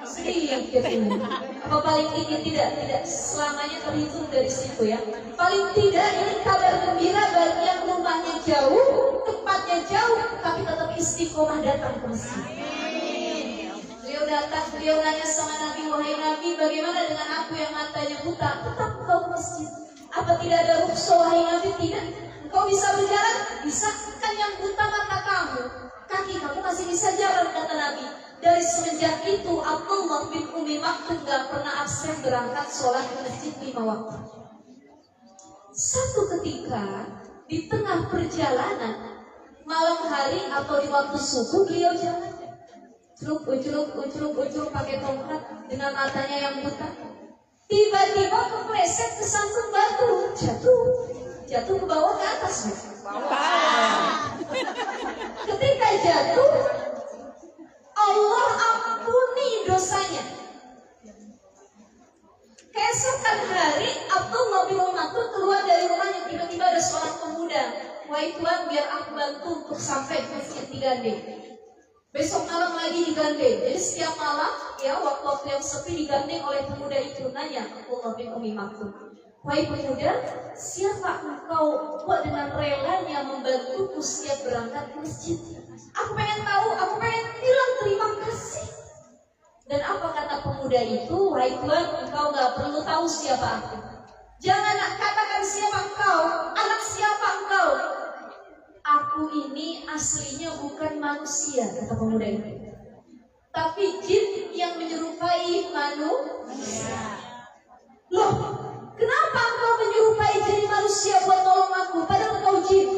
S3: sedikit ini. Apa paling tinggi? Tidak selamanya terhitung dari situ ya. Paling tidak ini kabar gembira bagi yang rumahnya jauh, tempatnya jauh, tapi tetap istiqomah datang ke masjid. Beliau datang, beliau nanya sama Nabi, wahai Nabi, bagaimana dengan aku yang matanya buta? Tetap kau ke masjid. Apa tidak ada rukhsah, wahai Nabi? Tidak. Kau bisa berjalan? Bisa. Kan yang buta mata kamu, kaki kamu masih bisa jalan, kata Nabi. Dari semenjak itu Abdullah bin Umi Maktum gak pernah absen berangkat sholat ke masjid 5 waktu. Satu ketika di tengah perjalanan malam hari atau di waktu subuh beliau jalan, ucruk pakai tongkat dengan matanya yang buta. Tiba-tiba kepleset kesandung batu, jatuh ke bawah ke atas. Ketika jatuh, Allah ampuni dosanya. Keesokan hari, Abdullah bin Maktum keluar dari rumahnya. Tiba-tiba ada seorang pemuda. Wahai Tuhan, biar aku bantu untuk sampai ke masjid digandeng. Besok malam lagi digandeng. Jadi setiap malam, ya waktu-waktu yang sepi digandeng oleh pemuda itu. Nanya Abdullah bin Maktum, wahai pemuda, siapa engkau kok dengan relanya membantuku setiap berangkat ke masjid? Aku pengen tahu, aku pengen bilang terima kasih. Dan apa kata pemuda itu? Wahai Tuhan, engkau gak perlu tahu siapa aku. Jangan katakan siapa engkau, anak siapa engkau. Aku ini aslinya bukan manusia, kata pemuda itu, tapi jin yang menyerupai manusia. Loh, kenapa engkau menyerupai jadi manusia buat tolong aku, padahal engkau jin?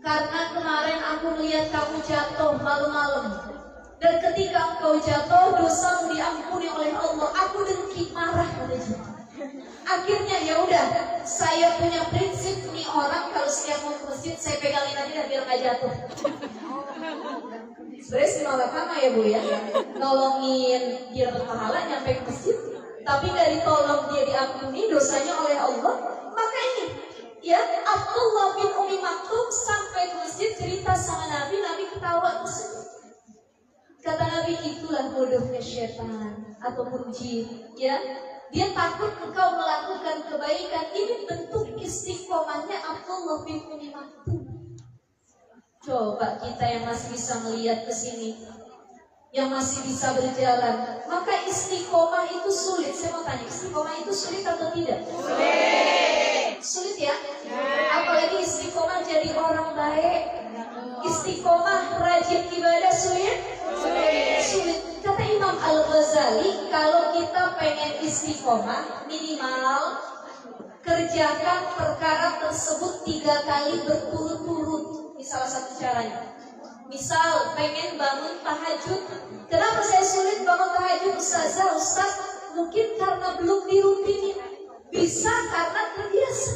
S3: Karena kemarin aku melihat kamu jatuh malam-malam. Dan ketika engkau jatuh, dosamu diampuni oleh Allah. Aku dengki, marah pada jin. Akhirnya ya udah, saya punya prinsip nih, orang kalau setiap mau ke masjid saya pegangin aja biar nggak jatuh. Sebenarnya sama ya Bu ya, nolongin dia berpahala nyampe ke masjid, tapi nggak ditolong dia diampuni dosanya oleh Allah. Maka ini ya, Abdullah bin Maktum sampai ke masjid cerita sama Nabi, Nabi ketawa tersenyum. Kata Nabi, itulah bodohnya syaitan ataupun jin, ya. Dia takut engkau melakukan kebaikan. Ini bentuk istiqomahnya Abdullah bin Maktum. Coba kita yang masih bisa melihat ke sini, yang masih bisa berjalan, maka istiqomah itu sulit. Saya mau tanya, istiqomah itu sulit atau tidak? Sulit ya? Apalagi istiqomah jadi orang baik, istiqomah rajin ibadah sulit? Sulit. Kata Imam Al-Ghazali, kalau kita pengen istiqomah, minimal kerjakan perkara tersebut 3 kali berturut-turut. Ini salah satu caranya. Misal pengen bangun tahajud. Kenapa saya sulit bangun tahajud, Ustaz? Mungkin karena belum dirutinin. Bisa karena terbiasa.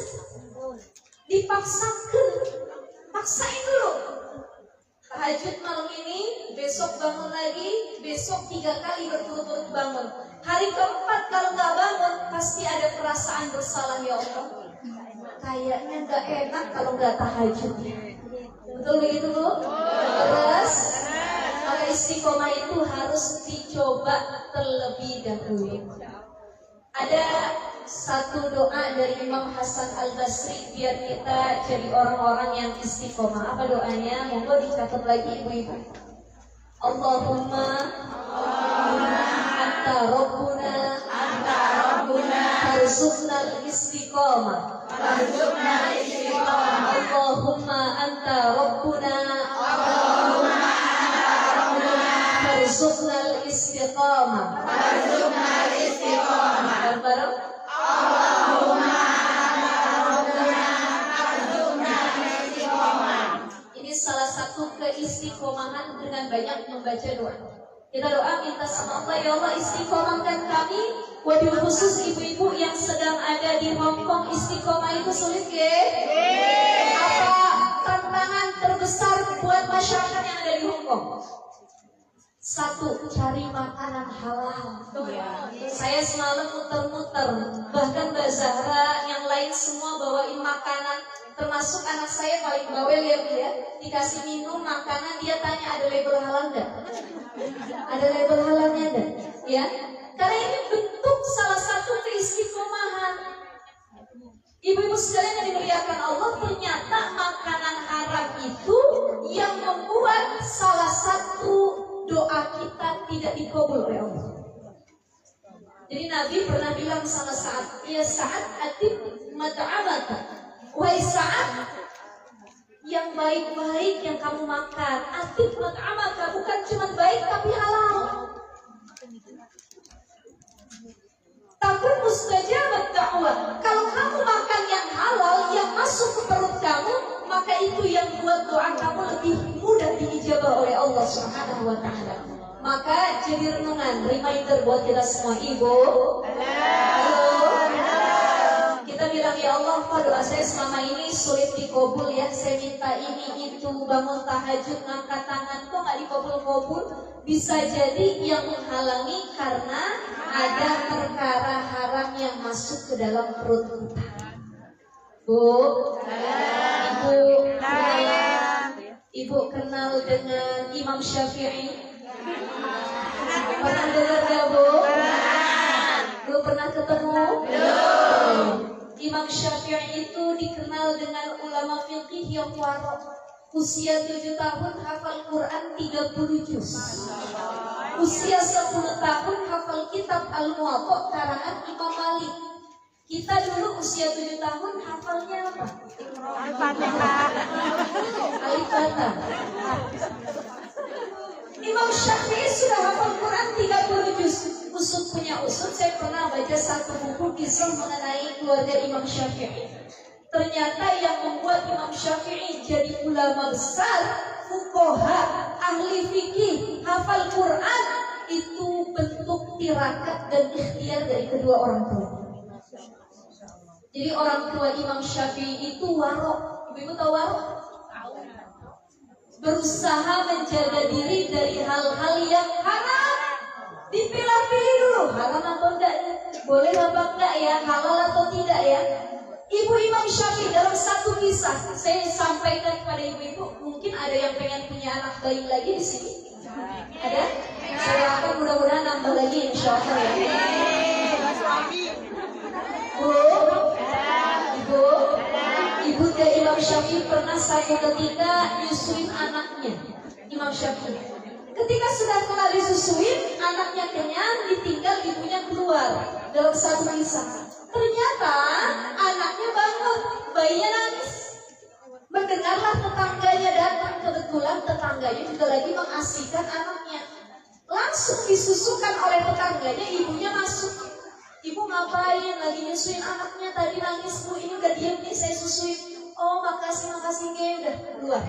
S3: Dipaksakan. Paksain dulu. Tahajud malam ini, besok bangun lagi, besok 3 kali berturut-turut bangun. Hari keempat kalau nggak bangun, pasti ada perasaan bersalah, ya Allah. Kayaknya nggak enak kalau nggak tahajud. Betul begitu Bu? Terus, maka istiqomah itu harus dicoba terlebih dahulu. Ada satu doa dari Imam Hasan Al-Basri biar kita jadi orang-orang yang istiqomah. Apa doanya? Monggo dicatat lagi ibu-ibu. Allahumma anta rabbuna farzuqna al-istiqomah. Allahumma anta rabbuna farzuqna al-istiqomah. Bareng-bareng. Ini salah satu keistiqomahan dengan banyak membaca doa. Kita doa minta sama Allah, ya Allah istiqomahkan kami. Wabil khusus ibu-ibu yang sedang ada di Hongkong, istiqomah itu sulit ke? Apa tantangan terbesar buat masyarakat yang ada di Hongkong? Satu, cari makanan halal. Saya semalam muter-muter, bahkan Mbak Zahra yang lain semua bawain makanan, termasuk anak saya paling bawel ya Bu ya. Dikasih minum makanan, dia tanya ada label halal nggak? Ada label halalnya nggak? Ya, karena ini bentuk salah satu keistiqomahan. Ibu-ibu sekalian yang dimuliakan Allah, ternyata makanan haram itu yang membuat salah satu doa kita tidak dikabul oleh Allah. Jadi Nabi pernah bilang sama Sa'ad, ya Sa'ad atib mat'amaka. Wahai Sa'ad, yang baik-baik yang kamu makan. Atib mat'amaka, bukan cuma baik tapi halal. Takun mustajabat da'wah. Kalau kamu makan yang halal, Subhanahu wa taala. Maka jadi renungan, reminder buat kita semua. Ibu, halo, kita bilang, ya Allah, Pak, doa saya selama ini sulit dikabul ya. Saya minta ini itu, bangun tahajud, ngangkat tangan, kok nggak dikabul-kabul. Bisa jadi yang menghalangi karena ada perkara haram yang masuk ke dalam perut kita. Bu, Ibu kenal dengan Imam Syafi'i? Pernah dengar gak, Bu? Belum pernah ketemu? Belum. Imam Syafi'i itu dikenal dengan ulama fikih yang warok. Usia 7 tahun hafal Quran 30 juz. Usia 10 tahun hafal kitab Al-Muwatta karangan Imam Malik. Kita dulu usia 7 tahun hafalnya apa? Al-Fatihah. Al-Fatihah. Imam Syafi'i sudah hafal Quran 30 juz. Usut punya usut, saya pernah baca satu buku kisah mengenai keluarga Imam Syafi'i. Ternyata yang membuat Imam Syafi'i jadi ulama besar, fuqaha, ahli fikih, hafal Quran, itu bentuk tirakat dan ikhtiar dari kedua orang tua. Jadi orang tua Imam Syafi'i itu warok. Ibu tahu warok? Berusaha menjaga diri dari hal-hal yang haram. Dipilah-pilih dulu, haram atau enggak, boleh apa enggak ya, halal atau tidak ya. Ibu Imam Syafi'i dalam satu kisah, saya sampaikan kepada ibu-ibu, mungkin ada yang pengen punya anak bayi lagi di sini. Ada? Saya akan mudah-mudahan nambah lagi, insya Allah ya. Ibu dari Imam Syafi'i pernah satu ketika nyusuin anaknya, Imam Syafi'i. Ketika sudah kelar disusuin, anaknya kenyang, ditinggal ibunya keluar. Dalam satu kisah, ternyata anaknya bangun, bayinya nangis. Mendengarlah tetangganya datang, kebetulan tetangganya juga lagi mengasihkan anaknya. Langsung disusukan oleh tetangganya, ibunya masuk. Ibu ngapain? Lagi nyusuin anaknya, tadi nangis Bu, ini udah diem nih, saya susuin. Oh makasih, udah keluar.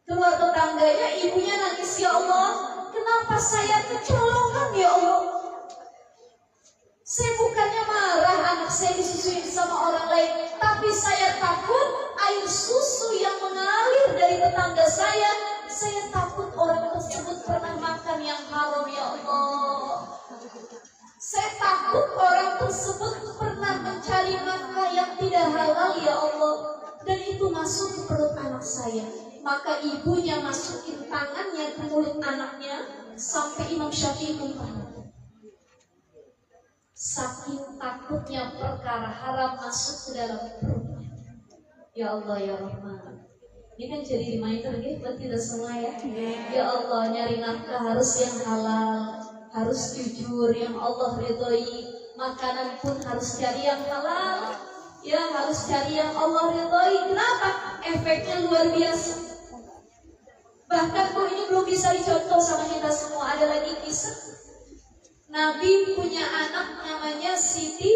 S3: Keluar tetangganya, ibunya nangis, ya Allah, kenapa saya kecolongan ya Allah? Saya bukannya marah anak saya disusuin sama orang lain, tapi saya takut air susu yang mengalir dari tetangga saya takut orang tersebut pernah makan yang haram ya Allah. Saya takut orang tersebut pernah mencari nafkah yang tidak halal ya Allah, dan itu masuk ke perut anak saya. Maka ibunya masukin tangannya ke mulut anaknya sampai Imam Syafi'i muntah. Saking takutnya perkara haram masuk ke dalam perutnya. Ya Allah ya Rahman. Ini kan jadi reminder buat kita semua ya. Ya Allah, nyari nafkah harus yang halal, harus jujur, yang Allah ridhoi. Makanan pun harus cari yang halal, ya harus cari yang Allah ridhoi. Kenapa? Efeknya luar biasa. Bahkan Bu, ini belum bisa dicontoh sama kita semua. Ada lagi kisah Nabi punya anak namanya Siti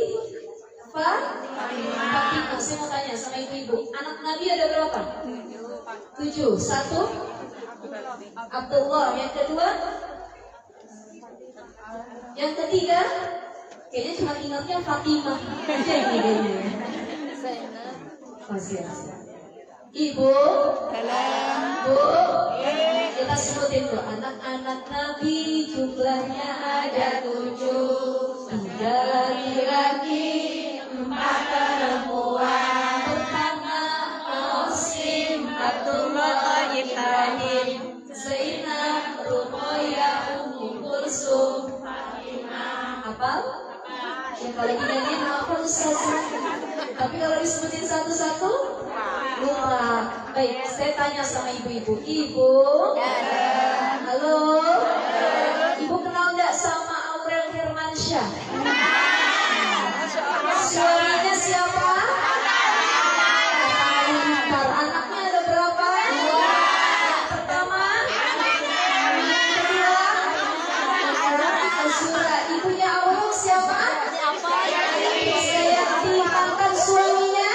S3: Fatimah. Saya mau tanya sama ibu-ibu, anak Nabi ada berapa? 7. Satu Abdullah. Yang kedua, yang ketiga, kayaknya cuma ingatnya Fatimah. Masih. Ibu, Bu, kita sebutin tuh, anak-anak Nabi jumlahnya ada 7, 3 laki-laki, 4 perempuan. Pertama Qasim, Abdullah, Ibrahim, Zainab, Ruqayyah, Ummu Kulsum, Fatimah. Apa? Ya kalau dinyanyiin apa Ustaz? Tapi kalau disebutin satu-satu lupa. Baik, saya tanya sama ibu-ibu. Ibu, halo, ibu kenal nggak sama Aurel Hermansyah? Suaminya siapa? Anaknya ada berapa? Pertama, kedua, Azura. Ibunya Aurel siapa? Saya dimakan suaminya,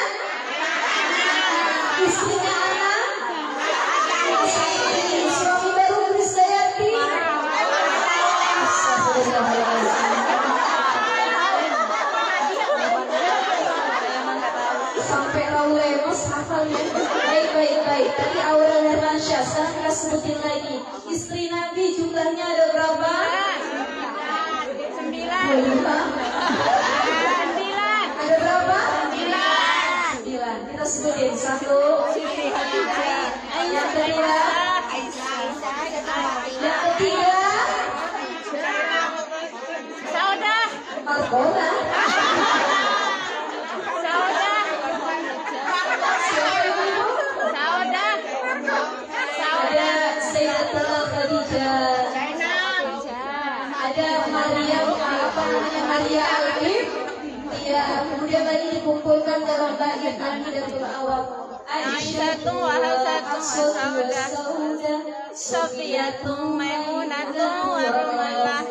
S3: istrinya anak, suami baru Krisdayanti. sedikit lagi. Istri Nabi jumlahnya ada berapa?
S2: 9.
S3: Ada berapa? 9. Kita sebutin 1. Yang kedua. Yang ketiga.
S2: Saudah.
S3: Margola. Ada Sayyidatullah Khadijah. Ada Maria, Maria Alif. Iya, kemudian tadi dikumpulkan dalam bait Aqidatul Awam.
S2: Aisyatu wa Hafsatu wa Saudah, Sofiyatu Maimunatu wa Rumalah,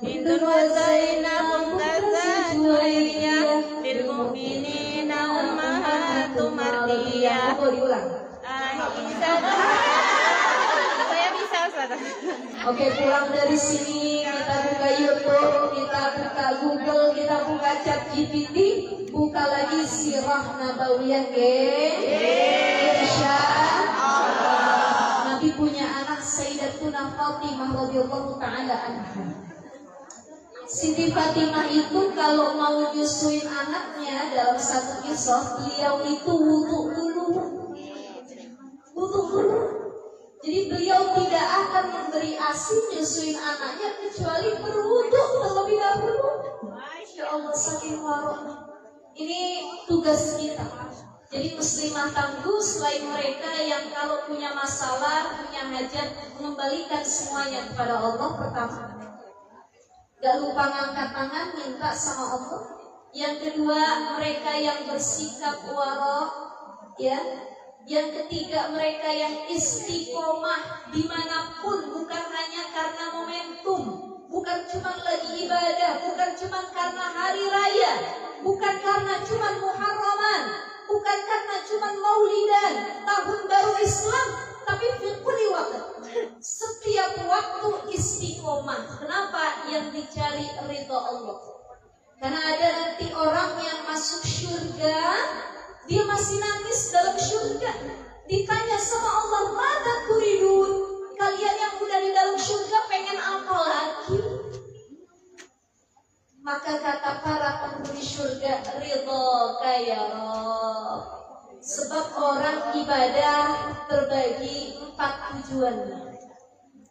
S2: Hindun wa Zainab Mumtazah Juwairiyah, lil mu'minina ummahatu mardiyah. Saya bisa, Ustaz.
S3: Oke, pulang dari sini kita buka YouTube, kita buka Google, kita buka ChatGPT, buka lagi sirah nabawiyah, Insya Allah. Nabi punya anak Sayyidatuna Fatimah radhiyallahu taala anha. Siti Fatimah itu kalau mau nyusuin anaknya dalam satu kisah, beliau itu wudu dulu. Jadi beliau tidak akan memberi ASI nyusuin anaknya kecuali berwudu terlebih dahulu. Masya Allah, saking warok. Ini tugas kita. Jadi muslimah tangguh selain mereka yang kalau punya masalah, punya hajat, mengembalikan semuanya kepada Allah pertama. Gak lupa ngangkat tangan minta sama Allah. Yang kedua, mereka yang bersikap warok, ya. Yang ketiga, mereka yang istiqomah dimanapun, bukan hanya karena momentum, bukan cuma lagi ibadah, bukan cuma karena hari raya, bukan karena cuma muharraman, bukan karena cuma maulidan, tahun baru Islam, tapi fi kulli waqt. Setiap waktu istiqomah. Kenapa? Yang dicari ridha Allah. Karena ada nanti orang yang masuk surga, dia masih nangis dalam surga. Ditanya sama Allah, "Mada turidun?" Kalian yang udah di dalam surga pengen apa lagi? Maka kata para penghuni surga, "Ridhaka ya Rabb." Sebab orang ibadah terbagi 4 tujuannya.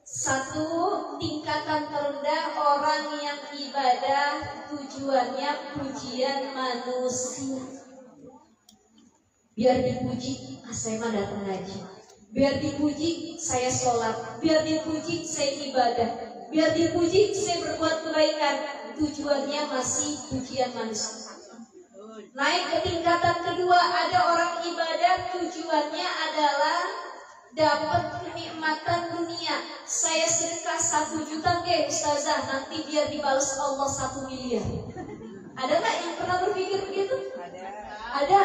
S3: 1, tingkatan terendah orang yang ibadah tujuannya pujian manusia. Biar dipuji, saya mah datang ngaji. Biar dipuji, saya sholat. Biar dipuji, saya ibadah. Biar dipuji, saya berbuat kebaikan. Tujuannya masih pujian manusia. Naik ke tingkatan kedua, ada orang ibadah tujuannya adalah dapat kenikmatan dunia. Saya sedekah 1 juta ke Ustazah, nanti biar dibalas Allah 1 miliar. Ada nggak yang pernah berpikir begitu? Ada.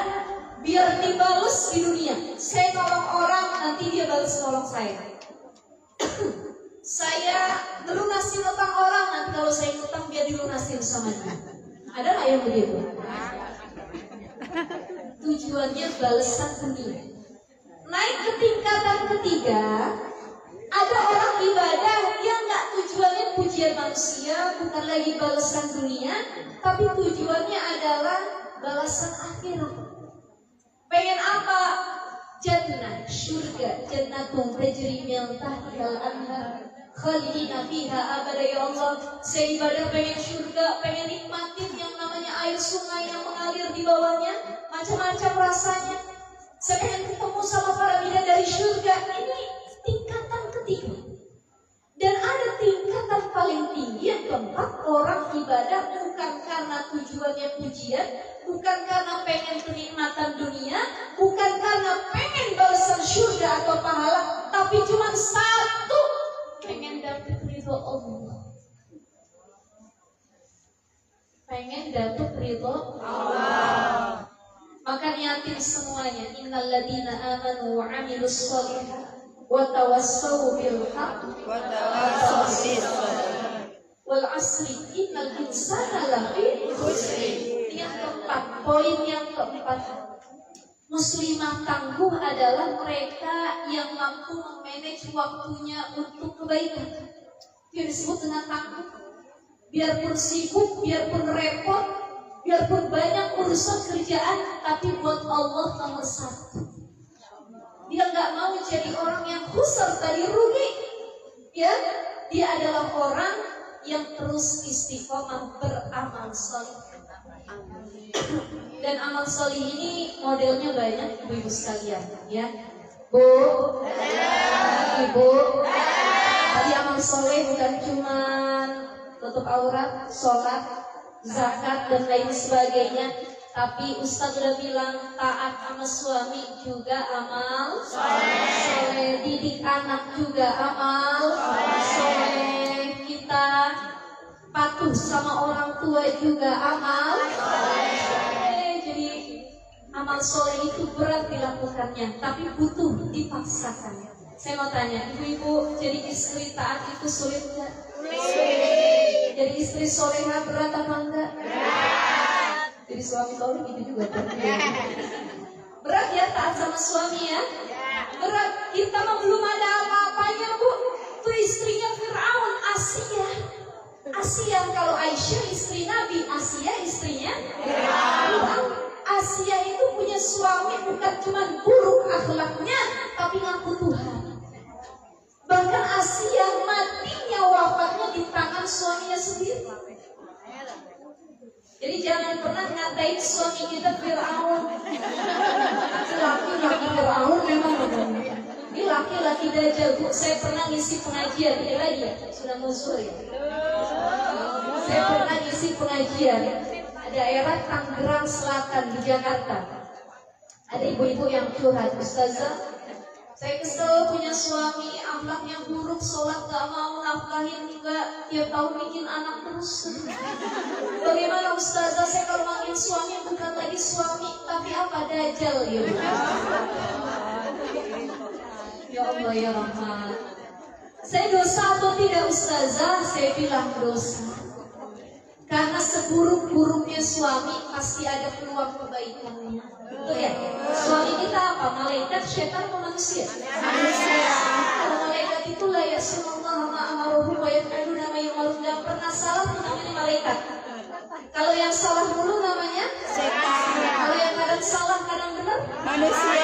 S3: Biar dibalas di dunia. Saya nolong orang, nanti dia balas nolong saya. Saya melunasin utang orang, nanti kalau saya utang biar dilunasin sama dia. Ada nggak yang begitu? Tujuannya balasan dunia. Naik ke tingkatan ketiga, ada orang ibadah yang nggak tujuannya pujian manusia, bukan lagi balasan dunia, tapi tujuannya adalah balasan akhirat. Pengen apa? Jannah, surga, jannatum tajri min tahtihal anhar, khalidina fiha abada. Ya Allah, saya ibadah pengen surga, pengen nikmatin yang namanya air sungai yang mengalir di bawahnya, macam-macam rasanya. Saya pengen ketemu sama para bidadari surga. Ini tingkatan ketiga. Dan ada tingkatan paling tinggi yang keempat, orang ibadah bukan karena tujuannya pujian, bukan karena pengen kenikmatan dunia, bukan karena pengen balasan surga atau pahala, tapi cuma satu, pengen dapet ridho Allah. Pengen dapet ridho Allah. Maka niatin semuanya. Innal ladina amanu wa amilus sholihat wa tawassaw bil haqq wa tawassaw bis sabr wal asri innal insana lafi khusr. Yang keempat, poin yang keempat, Muslimah tangguh adalah mereka yang mampu memanage waktunya untuk kebaikan. Itu disebut dengan tangguh. Biarpun sibuk, biarpun repot, biarpun banyak urusan kerjaan, tapi buat Allah nomor satu. Dia nggak mau jadi orang yang khusar tadi rugi. Ya, dia adalah orang yang terus istiqomah beramal saleh. Dan amal saleh ini modelnya banyak, ibu-ibu sekalian, ya. Bu, ibu, tadi amal saleh bukan cuma tutup aurat, sholat, zakat dan lain sebagainya. Tapi Ustaz sudah bilang taat sama suami juga amal soleh, didik anak juga amal soleh, kita patuh sama orang tua juga amal soleh. Jadi amal soleh itu berat dilakukannya, tapi butuh dipaksakan. Saya mau tanya, ibu-ibu jadi istri taat itu sulit nggak? Jadi istri solehah berat apa enggak? Berat. Jadi suami soleh gitu juga kan? Berat ya taat sama suami ya? Berat. Kita mah belum ada apa-apanya bu. Tuh istrinya Fir'aun, Asia kalau Aisyah istri Nabi, Asia istrinya Fir'aun. Asia itu punya suami bukan cuma buruk akhlaknya, tapi ngaku Tuhan. Bahkan Asia matinya wafatnya di tangan suaminya sendiri. Jadi jangan pernah ngatain suami kita Fir'aun. Laki-laki Fir'aun memang benar. Ini laki-laki dajjal. Bu, saya pernah ngisi pengajian di lagi sudah musuh ya. Saya pernah ngisi pengajian daerah Tangerang Selatan di Jakarta. Ada ibu-ibu yang curhat, Ustazah, saya kesel punya suami, akhlaknya buruk, sholat gak mau, nafkahin juga, tiap tahun bikin anak terus. Bagaimana Ustazah, saya kalau manggil suami bukan lagi suami, tapi apa, dajjal ya. Ya Allah ya Rahman. Saya dosa atau tidak Ustazah? Saya bilang dosa. Karena seburuk-buruknya suami pasti ada peluang kebaikannya. Betul ya? Suami kita apa? Malaikat, syaitan atau manusia? Manusia. Kalau malaikat itu la ya'sunallahu ma amaruhum wa yaf'aluna ma yu'marun. Gak pernah salah itu namanya malaikat. Kalau yang salah dulu namanya setan. Kalau yang kadang salah kadang benar manusia.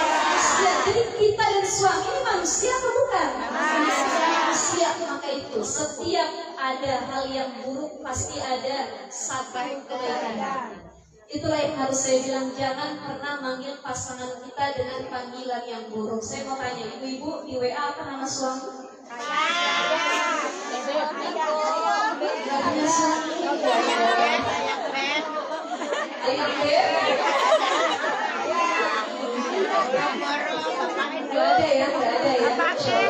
S3: Jadi kita dan suami ini manusia atau bukan? Manusia. Maka itu setiap ada hal yang buruk pasti ada satu kebaikan. Itulah yang harus saya bilang, jangan pernah manggil pasangan kita dengan panggilan yang buruk. Saya mau tanya, ibu-ibu di WA apa nama suami? Gak ada ya.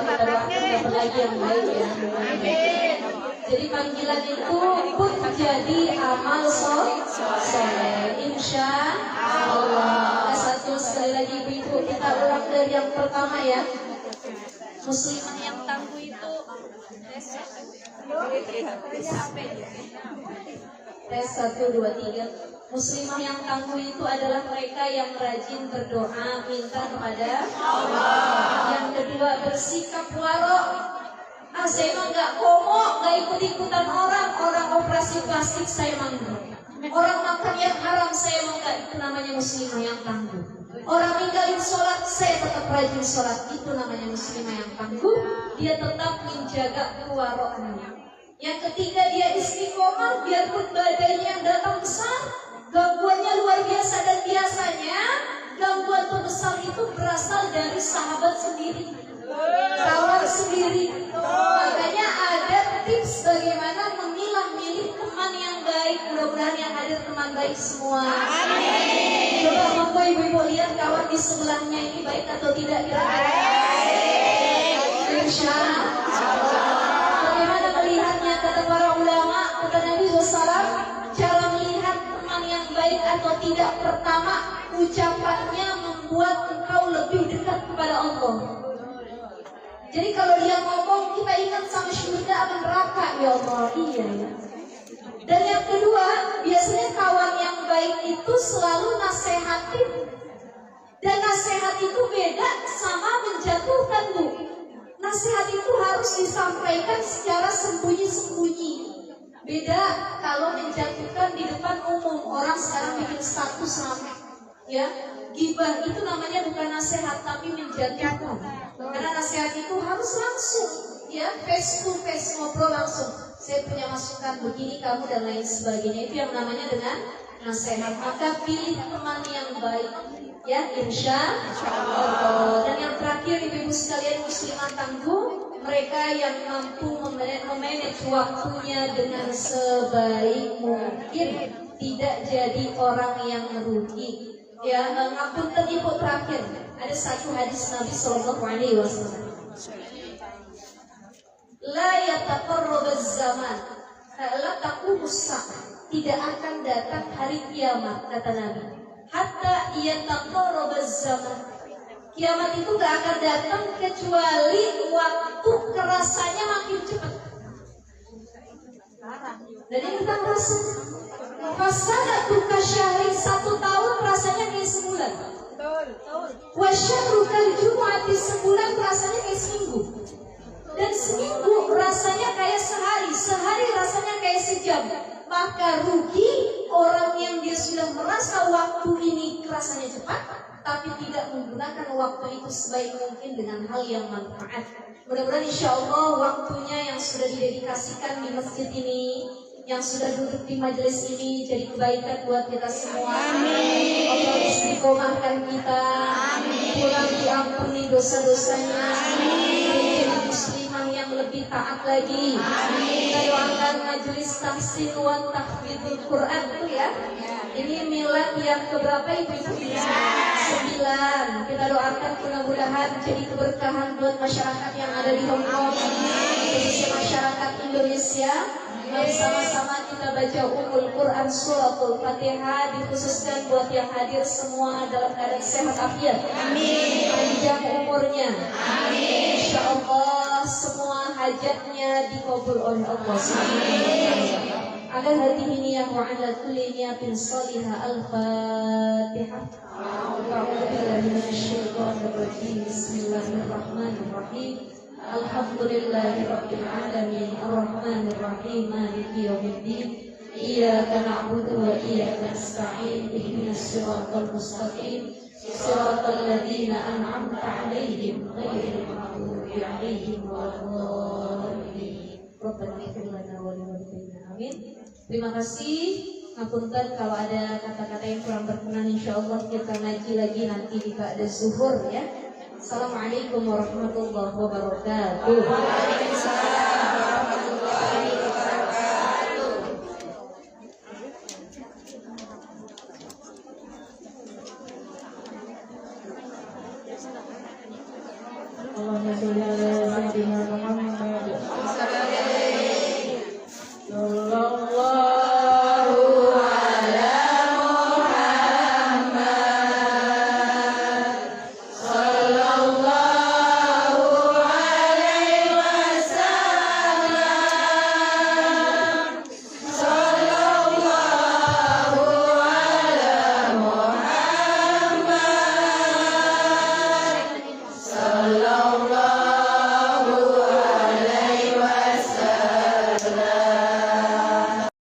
S3: Pada waktu lagi yang baik ya. Jadi panggilan itu pun jadi amal soleh, insya Allah. Satu sekali lagi ibu, kita ulang dari yang pertama ya. Muslimah yang tangguh itu tes 1, 2, 3. Muslimah yang tangguh itu adalah mereka yang rajin berdoa minta kepada Allah. Yang kedua, bersikap warok. Saya mah nggak komo, nggak ikut-ikutan orang operasi plastik saya mah enggak. Orang makan yang haram saya mah enggak, itu namanya muslimah yang tangguh. Orang ninggalin sholat, saya tetap rajin sholat, itu namanya muslimah yang tangguh. Dia tetap menjaga kewaroknya. Yang ketiga, dia istiqomah, biarpun badannya yang datang besar, gangguannya luar biasa, dan biasanya gangguan terbesar itu berasal dari sahabat sendiri, kawan sendiri. Makanya ada tips bagaimana memilah-milih teman yang baik. Mudah-mudahan yang hadir teman baik semua. Amin. Coba monggo ibu-ibu lihat kawan di sebelahnya ini baik atau tidak kira-kira? Insya Allah. Bagaimana melihatnya kata para ulama, kata Nabi SAW, cara melihat teman yang baik atau tidak, pertama ucapannya membuat engkau lebih dekat kepada Allah. Jadi kalau dia ngomong kita ingat sama syurga sama neraka, ya Allah, iya ya. Dan yang kedua, biasanya kawan yang baik itu selalu nasehatin. Dan nasihat itu beda sama menjatuhkan, Bu. Nasihat itu harus disampaikan secara sembunyi-sembunyi. Beda kalau menjatuhkan di depan umum. Orang sekarang bikin status rame, ya. Gibah itu namanya bukan nasihat tapi menjatuhkan. Karena nasihat itu harus langsung, ya, face to face, ngobrol langsung. Saya punya masukan begini kamu dan lain sebagainya. Itu yang namanya dengan nasihat. Maka pilih teman yang baik, ya, insya Allah. Dan yang terakhir, ibu-ibu sekalian muslimah tangguh, mereka yang mampu memanage waktunya dengan sebaik mungkin, tidak jadi orang yang merugi. Ya, ngapunten ibu terakhir. Ada satu hadis Nabi Sallallahu Alaihi Wasallam. La yataqarrabuz zaman, la taqumus sa'ah. Tidak akan datang hari kiamat, kata Nabi. Hatta yataqarrabuz zaman. Kiamat itu gak akan datang kecuali waktu kerasanya makin cepat. Jadi kita merasa fasadatu kasyahri, 1 tahun rasanya kayak sebulan. Wasyahru kal jumu'ati, sebulan rasanya kayak seminggu. Dan seminggu rasanya kayak sehari, sehari rasanya kayak sejam. Maka rugi orang yang dia sudah merasa waktu ini rasanya cepat, tapi tidak menggunakan waktu itu sebaik mungkin dengan hal yang manfaat. Mudah-mudahan insya Allah waktunya yang sudah didedikasikan di masjid ini, yang sudah duduk di majelis ini, jadi kebaikan buat kita semua. Amin. Allah istiqomahkan kita. Amin. Pulang diampuni dosa-dosanya. Amin. Jadi muslimah yang lebih taat lagi. Amin. Kita doakan majelis tahsin wa tahfidul Quran itu ya. Ini milad yang keberapa ibu-ibu? 9. Kita doakan mudah-mudahan jadi keberkahan buat masyarakat yang ada di Hong Kong, khususnya masyarakat Indonesia. Bersama-sama kita baca Ummul Quran Suratul Fatihah, dikhususkan buat yang hadir semua dalam keadaan sehat afiat. Amin. Panjang umurnya. Amin. Insya Allah semua hajatnya dikabul oleh Allah Subhanahu. Ala hadihi niyah wa ala kulli niyatin salihah. Al-Fatihah. A'udzu billahi minasyaitonir rajim. Bismillahirrahmanirrahim. Alhamdulillahi rabbil alamin. Arrahmanir rahim. Maliki yaumiddin. Iyyaka na'budu wa iyyaka nasta'in. Ihdinas siratal mustaqim. Siratal ladzina an'amta 'alaihim ghairil maghdubi 'alaihim waladdallin. Rabbana ighfir lana wa li walidayna. Amin. Terima kasih. Ngapunten kalau ada kata-kata yang kurang berkenan, insyaallah kita ngaji lagi nanti di ba'da zuhur ya. Assalamualaikum warahmatullahi wabarakatuh. Waalaikumsalam.